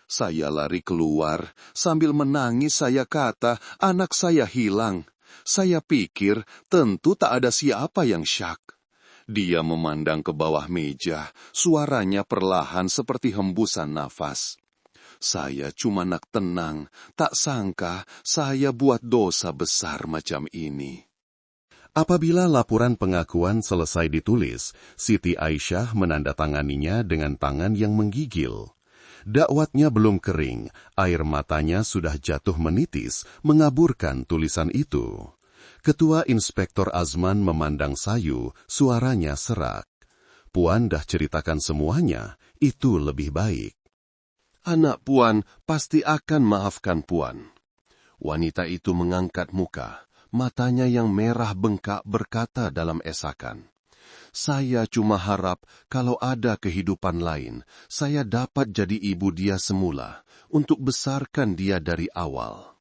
Saya lari keluar, sambil menangis saya kata, anak saya hilang. Saya pikir tentu tak ada siapa yang syak. Dia memandang ke bawah meja, suaranya perlahan seperti hembusan nafas. Saya cuma nak tenang, tak sangka saya buat dosa besar macam ini. Apabila laporan pengakuan selesai ditulis, Siti Aisyah menandatanganinya dengan tangan yang menggigil. Dakwatnya belum kering, air matanya sudah jatuh menitis mengaburkan tulisan itu. Ketua Inspektor Azman memandang sayu, suaranya serak. Puan dah ceritakan semuanya, itu lebih baik. Anak Puan pasti akan maafkan Puan. Wanita itu mengangkat muka, matanya yang merah bengkak berkata dalam esakan, "Saya cuma harap kalau ada kehidupan lain, saya dapat jadi ibu dia semula, untuk besarkan dia dari awal."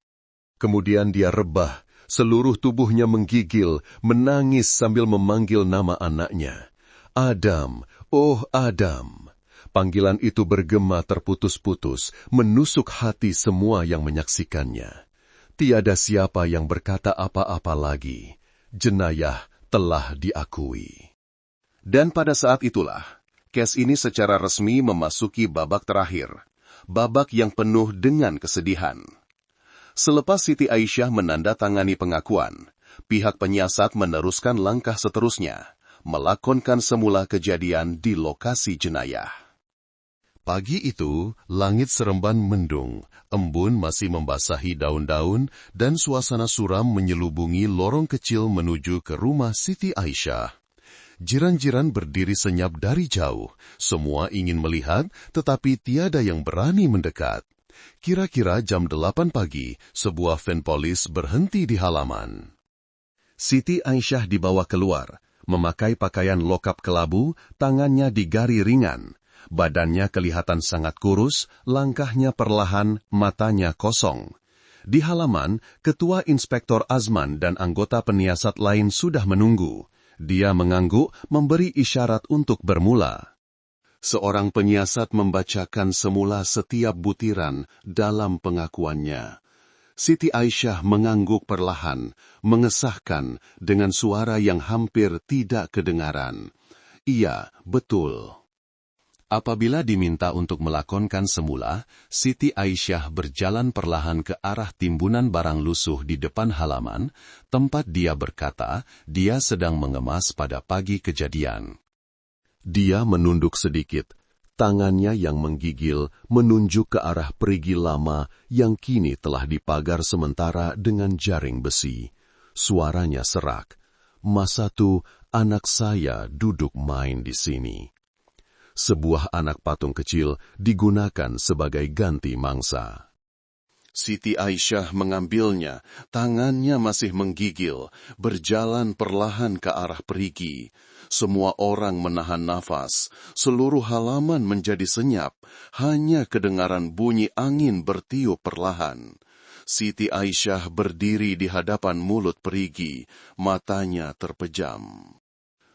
Kemudian dia rebah, seluruh tubuhnya menggigil, menangis sambil memanggil nama anaknya. Adam, oh Adam. Panggilan itu bergema terputus-putus, menusuk hati semua yang menyaksikannya. Tiada siapa yang berkata apa-apa lagi. Jenayah telah diakui. Dan pada saat itulah, kes ini secara resmi memasuki babak terakhir, babak yang penuh dengan kesedihan. Selepas Siti Aisyah menandatangani pengakuan, pihak penyiasat meneruskan langkah seterusnya, melakonkan semula kejadian di lokasi jenayah. Pagi itu, langit Seremban mendung, embun masih membasahi daun-daun, dan suasana suram menyelubungi lorong kecil menuju ke rumah Siti Aisyah. Jiran-jiran berdiri senyap dari jauh, semua ingin melihat, tetapi tiada yang berani mendekat. Kira-kira jam 8 pagi, sebuah van polis berhenti di halaman. Siti Aisyah dibawa keluar, memakai pakaian lokap kelabu, tangannya digari ringan. Badannya kelihatan sangat kurus, langkahnya perlahan, matanya kosong. Di halaman, Ketua Inspektor Azman dan anggota penyiasat lain sudah menunggu. Dia mengangguk, memberi isyarat untuk bermula. Seorang penyiasat membacakan semula setiap butiran dalam pengakuannya. Siti Aisyah mengangguk perlahan, mengesahkan dengan suara yang hampir tidak kedengaran. Iya, betul. Apabila diminta untuk melakonkan semula, Siti Aisyah berjalan perlahan ke arah timbunan barang lusuh di depan halaman, tempat dia berkata dia sedang mengemas pada pagi kejadian. Dia menunduk sedikit, tangannya yang menggigil menunjuk ke arah perigi lama yang kini telah dipagar sementara dengan jaring besi. Suaranya serak. "Masa tu anak saya duduk main di sini." Sebuah anak patung kecil digunakan sebagai ganti mangsa. Siti Aisyah mengambilnya, tangannya masih menggigil, berjalan perlahan ke arah perigi. Semua orang menahan nafas, seluruh halaman menjadi senyap, hanya kedengaran bunyi angin bertiup perlahan. Siti Aisyah berdiri di hadapan mulut perigi, matanya terpejam.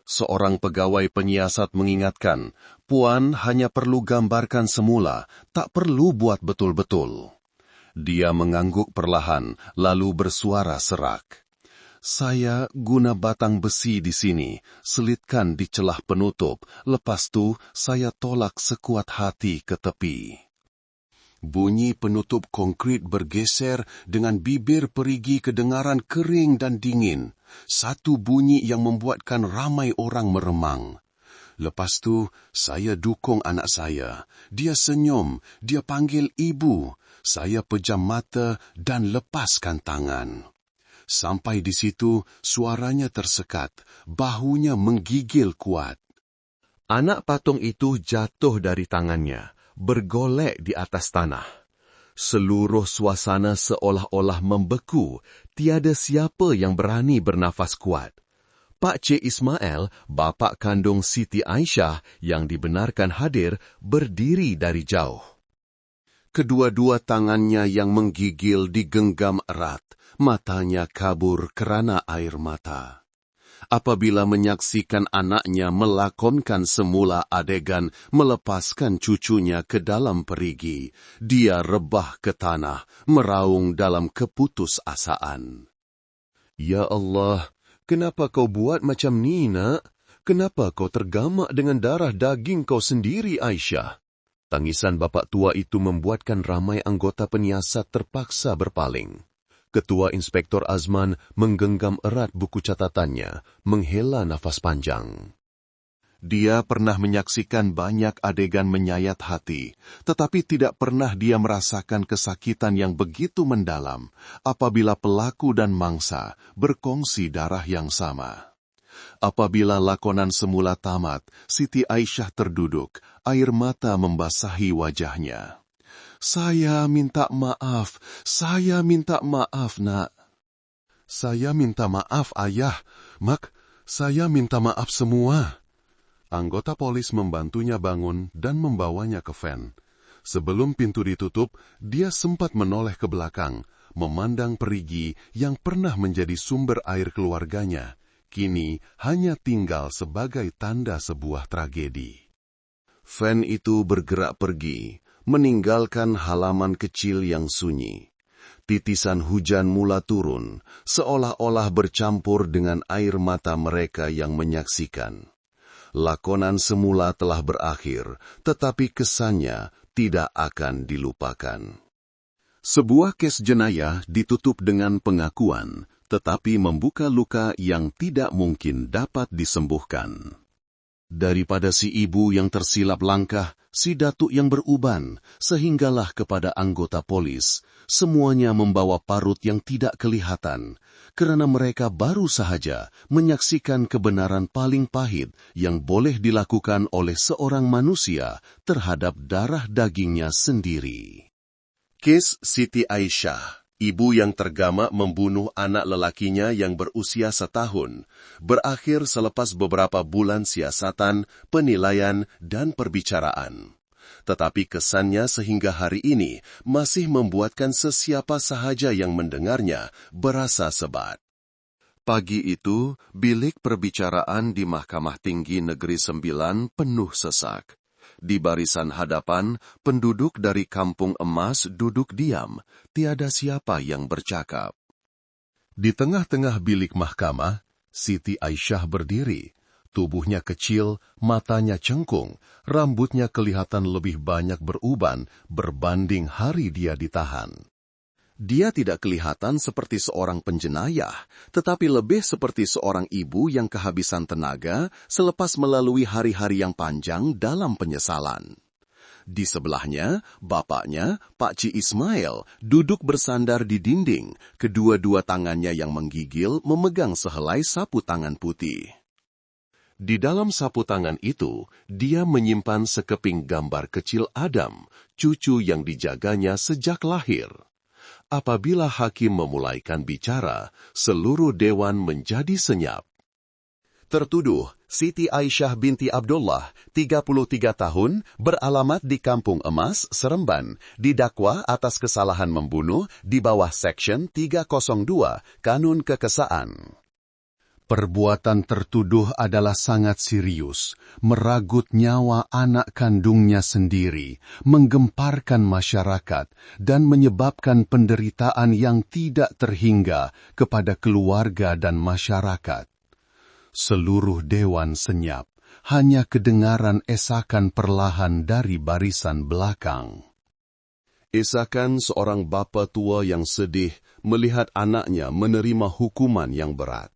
Seorang pegawai penyiasat mengingatkan, Puan hanya perlu gambarkan semula, tak perlu buat betul-betul. Dia mengangguk perlahan, lalu bersuara serak. "Saya guna batang besi di sini, selitkan di celah penutup, lepas tu saya tolak sekuat hati ke tepi." Bunyi penutup konkrit bergeser dengan bibir perigi kedengaran kering dan dingin. Satu bunyi yang membuatkan ramai orang meremang. Lepas tu, saya dukung anak saya. Dia senyum, dia panggil ibu. Saya pejam mata dan lepaskan tangan. Sampai di situ, suaranya tersekat, bahunya menggigil kuat. Anak patung itu jatuh dari tangannya, bergolek di atas tanah. Seluruh suasana seolah-olah membeku, tiada siapa yang berani bernafas kuat. Pak Cik Ismail, bapa kandung Siti Aisyah yang dibenarkan hadir, berdiri dari jauh. Kedua-dua tangannya yang menggigil digenggam erat, matanya kabur kerana air mata. Apabila menyaksikan anaknya melakonkan semula adegan melepaskan cucunya ke dalam perigi, dia rebah ke tanah, meraung dalam keputusasaan. "Ya Allah, kenapa kau buat macam ni, nak? Kenapa kau tergamak dengan darah daging kau sendiri, Aisyah?" Tangisan bapak tua itu membuatkan ramai anggota penyiasat terpaksa berpaling. Ketua Inspektor Azman menggenggam erat buku catatannya, menghela nafas panjang. Dia pernah menyaksikan banyak adegan menyayat hati, tetapi tidak pernah dia merasakan kesakitan yang begitu mendalam apabila pelaku dan mangsa berkongsi darah yang sama. Apabila lakonan semula tamat, Siti Aisyah terduduk, air mata membasahi wajahnya. Saya minta maaf, nak. Saya minta maaf, ayah. Mak, saya minta maaf semua. Anggota polis membantunya bangun dan membawanya ke van. Sebelum pintu ditutup, dia sempat menoleh ke belakang, memandang perigi yang pernah menjadi sumber air keluarganya. Kini hanya tinggal sebagai tanda sebuah tragedi. Van itu bergerak pergi, meninggalkan halaman kecil yang sunyi. Titisan hujan mula turun, seolah-olah bercampur dengan air mata mereka yang menyaksikan. Lakonan semula telah berakhir, tetapi kesannya tidak akan dilupakan. Sebuah kes jenayah ditutup dengan pengakuan, tetapi membuka luka yang tidak mungkin dapat disembuhkan. Daripada si ibu yang tersilap langkah, si datuk yang beruban, sehinggalah kepada anggota polis, semuanya membawa parut yang tidak kelihatan, kerana mereka baru sahaja menyaksikan kebenaran paling pahit yang boleh dilakukan oleh seorang manusia terhadap darah dagingnya sendiri. Kes Siti Aisyah, ibu yang tergama membunuh anak lelakinya yang berusia 1 tahun, berakhir selepas beberapa bulan siasatan, penilaian, dan perbicaraan. Tetapi kesannya sehingga hari ini masih membuatkan sesiapa sahaja yang mendengarnya berasa sebat. Pagi itu, bilik perbicaraan di Mahkamah Tinggi Negeri Sembilan penuh sesak. Di barisan hadapan, penduduk dari Kampung Emas duduk diam, tiada siapa yang bercakap. Di tengah-tengah bilik mahkamah, Siti Aisyah berdiri. Tubuhnya kecil, matanya cengkung, rambutnya kelihatan lebih banyak beruban berbanding hari dia ditahan. Dia tidak kelihatan seperti seorang penjenayah, tetapi lebih seperti seorang ibu yang kehabisan tenaga selepas melalui hari-hari yang panjang dalam penyesalan. Di sebelahnya, bapaknya, Pak Ci Ismail, duduk bersandar di dinding, kedua-dua tangannya yang menggigil memegang sehelai sapu tangan putih. Di dalam sapu tangan itu, dia menyimpan sekeping gambar kecil Adam, cucu yang dijaganya sejak lahir. Apabila hakim memulaikan bicara, seluruh dewan menjadi senyap. Tertuduh, Siti Aisyah binti Abdullah, 33 tahun, beralamat di Kampung Emas, Seremban, didakwa atas kesalahan membunuh di bawah Section 302 Kanun Kekesaan. Perbuatan tertuduh adalah sangat serius, meragut nyawa anak kandungnya sendiri, menggemparkan masyarakat, dan menyebabkan penderitaan yang tidak terhingga kepada keluarga dan masyarakat. Seluruh dewan senyap, hanya kedengaran esakan perlahan dari barisan belakang. Esakan seorang bapa tua yang sedih melihat anaknya menerima hukuman yang berat.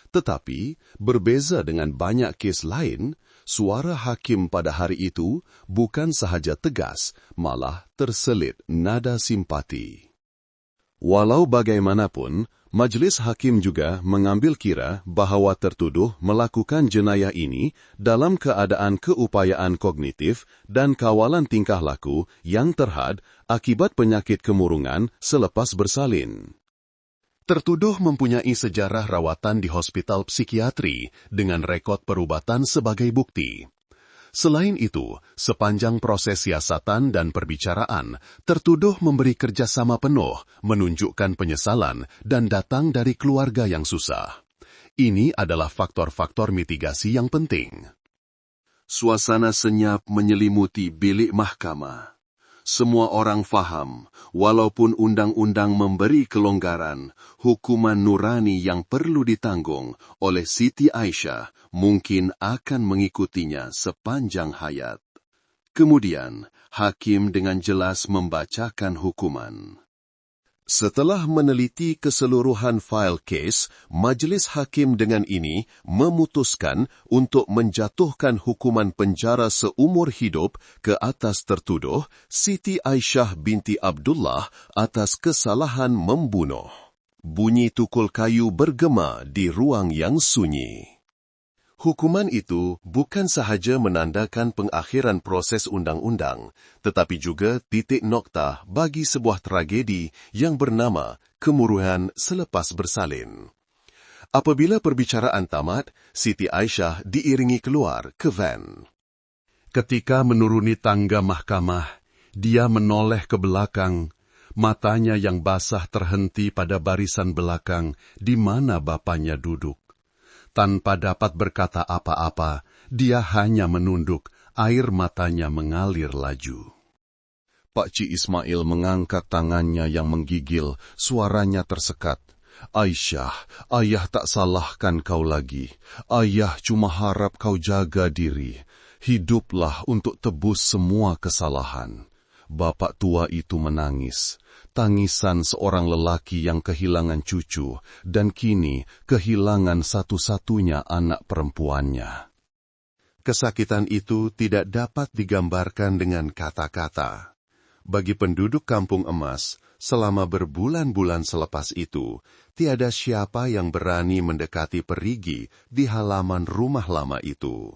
Tetapi, berbeza dengan banyak kes lain, suara hakim pada hari itu bukan sahaja tegas, malah terselit nada simpati. Walau bagaimanapun, Majelis Hakim juga mengambil kira bahawa tertuduh melakukan jenayah ini dalam keadaan keupayaan kognitif dan kawalan tingkah laku yang terhad akibat penyakit kemurungan selepas bersalin. Tertuduh mempunyai sejarah rawatan di hospital psikiatri dengan rekod perubatan sebagai bukti. Selain itu, sepanjang proses siasatan dan perbicaraan, tertuduh memberi kerjasama penuh, menunjukkan penyesalan, dan datang dari keluarga yang susah. Ini adalah faktor-faktor mitigasi yang penting. Suasana senyap menyelimuti bilik mahkamah. Semua orang faham, walaupun undang-undang memberi kelonggaran, hukuman nurani yang perlu ditanggung oleh Siti Aisyah mungkin akan mengikutinya sepanjang hayat. Kemudian, hakim dengan jelas membacakan hukuman. Setelah meneliti keseluruhan fail kes, majelis hakim dengan ini memutuskan untuk menjatuhkan hukuman penjara seumur hidup ke atas tertuduh Siti Aisyah binti Abdullah atas kesalahan membunuh. Bunyi tukul kayu bergema di ruang yang sunyi. Hukuman itu bukan sahaja menandakan pengakhiran proses undang-undang, tetapi juga titik noktah bagi sebuah tragedi yang bernama kemurungan selepas bersalin. Apabila perbicaraan tamat, Siti Aisyah diiringi keluar ke van. Ketika menuruni tangga mahkamah, dia menoleh ke belakang. Matanya yang basah terhenti pada barisan belakang di mana bapaknya duduk. Tanpa dapat berkata apa-apa, dia hanya menunduk, air matanya mengalir laju. Pakcik Ismail mengangkat tangannya yang menggigil, suaranya tersekat. Aisyah, ayah tak salahkan kau lagi. Ayah cuma harap kau jaga diri. Hiduplah untuk tebus semua kesalahan. Bapak tua itu menangis. Tangisan seorang lelaki yang kehilangan cucu dan kini kehilangan satu-satunya anak perempuannya. Kesakitan itu tidak dapat digambarkan dengan kata-kata. Bagi penduduk Kampung Emas, selama berbulan-bulan selepas itu, tiada siapa yang berani mendekati perigi di halaman rumah lama itu.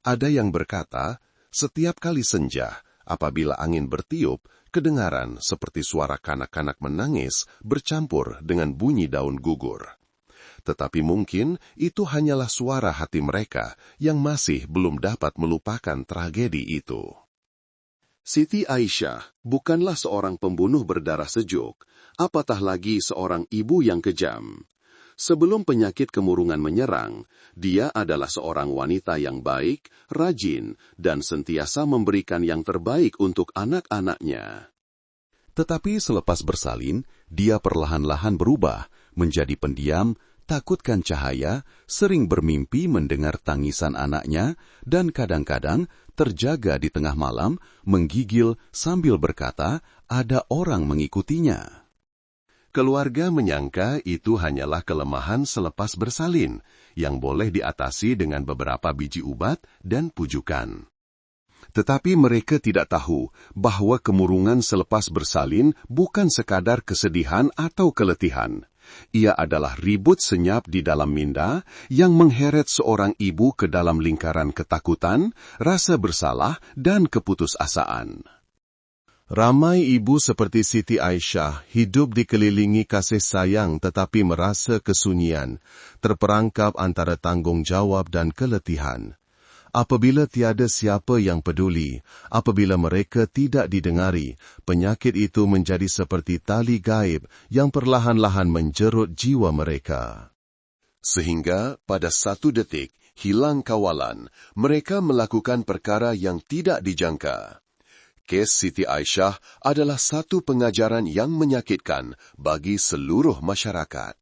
Ada yang berkata, setiap kali senja, apabila angin bertiup, kedengaran seperti suara kanak-kanak menangis bercampur dengan bunyi daun gugur. Tetapi mungkin itu hanyalah suara hati mereka yang masih belum dapat melupakan tragedi itu. Siti Aisyah bukanlah seorang pembunuh berdarah sejuk, apatah lagi seorang ibu yang kejam. Sebelum penyakit kemurungan menyerang, dia adalah seorang wanita yang baik, rajin, dan sentiasa memberikan yang terbaik untuk anak-anaknya. Tetapi selepas bersalin, dia perlahan-lahan berubah, menjadi pendiam, takutkan cahaya, sering bermimpi mendengar tangisan anaknya, dan kadang-kadang terjaga di tengah malam, menggigil sambil berkata, ada orang mengikutinya. Keluarga menyangka itu hanyalah kelemahan selepas bersalin, yang boleh diatasi dengan beberapa biji ubat dan pujukan. Tetapi mereka tidak tahu bahwa kemurungan selepas bersalin bukan sekadar kesedihan atau keletihan. Ia adalah ribut senyap di dalam minda yang mengheret seorang ibu ke dalam lingkaran ketakutan, rasa bersalah, dan keputusasaan. Ramai ibu seperti Siti Aisyah hidup dikelilingi kasih sayang tetapi merasa kesunyian, terperangkap antara tanggung jawab dan keletihan. Apabila tiada siapa yang peduli, apabila mereka tidak didengari, penyakit itu menjadi seperti tali gaib yang perlahan-lahan menjerut jiwa mereka. Sehingga pada satu detik, hilang kawalan, mereka melakukan perkara yang tidak dijangka. Kes Siti Aisyah adalah satu pengajaran yang menyakitkan bagi seluruh masyarakat.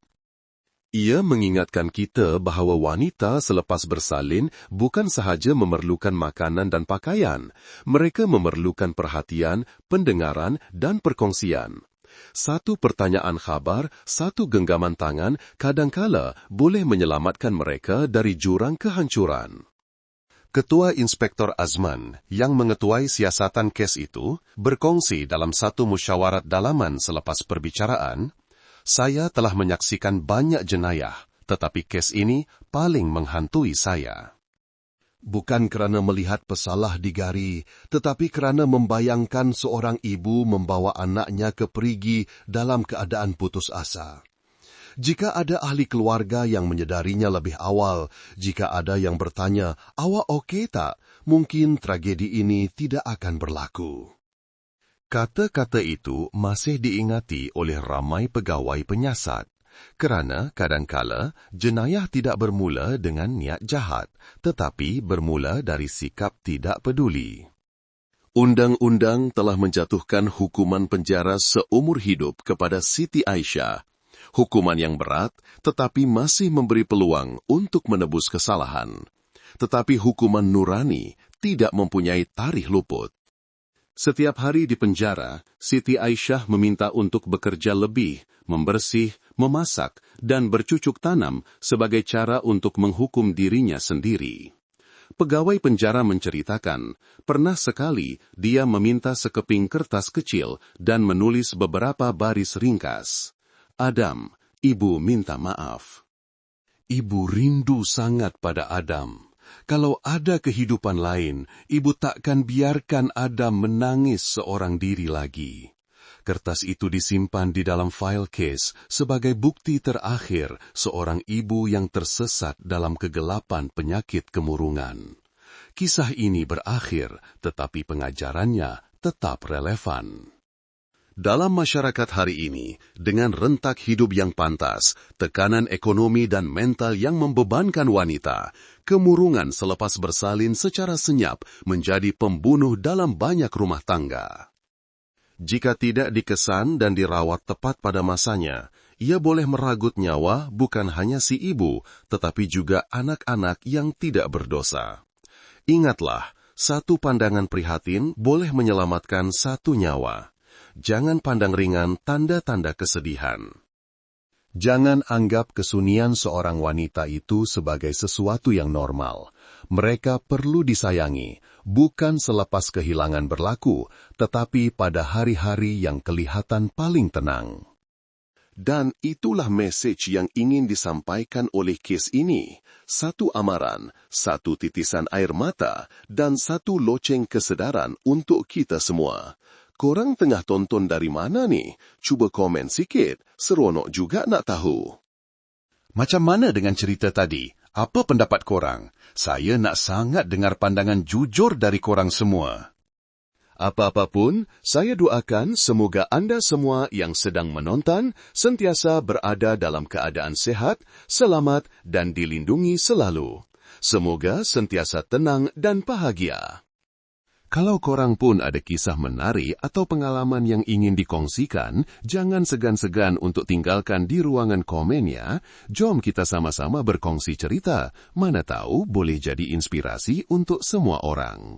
Ia mengingatkan kita bahawa wanita selepas bersalin bukan sahaja memerlukan makanan dan pakaian, mereka memerlukan perhatian, pendengaran dan perkongsian. Satu pertanyaan khabar, satu genggaman tangan kadangkala boleh menyelamatkan mereka dari jurang kehancuran. Ketua Inspektor Azman yang mengetuai siasatan kes itu berkongsi dalam satu musyawarat dalaman selepas perbicaraan, saya telah menyaksikan banyak jenayah, tetapi kes ini paling menghantui saya. Bukan kerana melihat pesalah digari, tetapi kerana membayangkan seorang ibu membawa anaknya ke perigi dalam keadaan putus asa. Jika ada ahli keluarga yang menyedarinya lebih awal, jika ada yang bertanya, awak okey tak? Mungkin tragedi ini tidak akan berlaku. Kata-kata itu masih diingati oleh ramai pegawai penyiasat, kerana kadangkala jenayah tidak bermula dengan niat jahat, tetapi bermula dari sikap tidak peduli. Undang-undang telah menjatuhkan hukuman penjara seumur hidup kepada Siti Aisyah. Hukuman yang berat, tetapi masih memberi peluang untuk menebus kesalahan. Tetapi hukuman nurani tidak mempunyai tarikh luput. Setiap hari di penjara, Siti Aisyah meminta untuk bekerja lebih, membersih, memasak, dan bercucuk tanam sebagai cara untuk menghukum dirinya sendiri. Pegawai penjara menceritakan, pernah sekali dia meminta sekeping kertas kecil dan menulis beberapa baris ringkas. Adam, ibu minta maaf. Ibu rindu sangat pada Adam. Kalau ada kehidupan lain, ibu takkan biarkan Adam menangis seorang diri lagi. Kertas itu disimpan di dalam file case sebagai bukti terakhir seorang ibu yang tersesat dalam kegelapan penyakit kemurungan. Kisah ini berakhir, tetapi pengajarannya tetap relevan. Dalam masyarakat hari ini, dengan rentak hidup yang pantas, tekanan ekonomi dan mental yang membebankan wanita, kemurungan selepas bersalin secara senyap menjadi pembunuh dalam banyak rumah tangga. Jika tidak dikesan dan dirawat tepat pada masanya, ia boleh meragut nyawa bukan hanya si ibu, tetapi juga anak-anak yang tidak berdosa. Ingatlah, satu pandangan prihatin boleh menyelamatkan satu nyawa. Jangan pandang ringan tanda-tanda kesedihan. Jangan anggap kesunyian seorang wanita itu sebagai sesuatu yang normal. Mereka perlu disayangi, bukan selepas kehilangan berlaku, tetapi pada hari-hari yang kelihatan paling tenang. Dan itulah message yang ingin disampaikan oleh kes ini. Satu amaran, satu titisan air mata, dan satu loceng kesedaran untuk kita semua. Korang tengah tonton dari mana nih? Cuba komen sikit, seronok juga nak tahu. Macam mana dengan cerita tadi? Apa pendapat korang? Saya nak sangat dengar pandangan jujur dari korang semua. Apa-apapun, saya doakan semoga anda semua yang sedang menonton sentiasa berada dalam keadaan sehat, selamat dan dilindungi selalu. Semoga sentiasa tenang dan bahagia. Kalau korang pun ada kisah menarik atau pengalaman yang ingin dikongsikan, jangan segan-segan untuk tinggalkan di ruangan komen ya. Jom kita sama-sama berkongsi cerita. Mana tahu boleh jadi inspirasi untuk semua orang.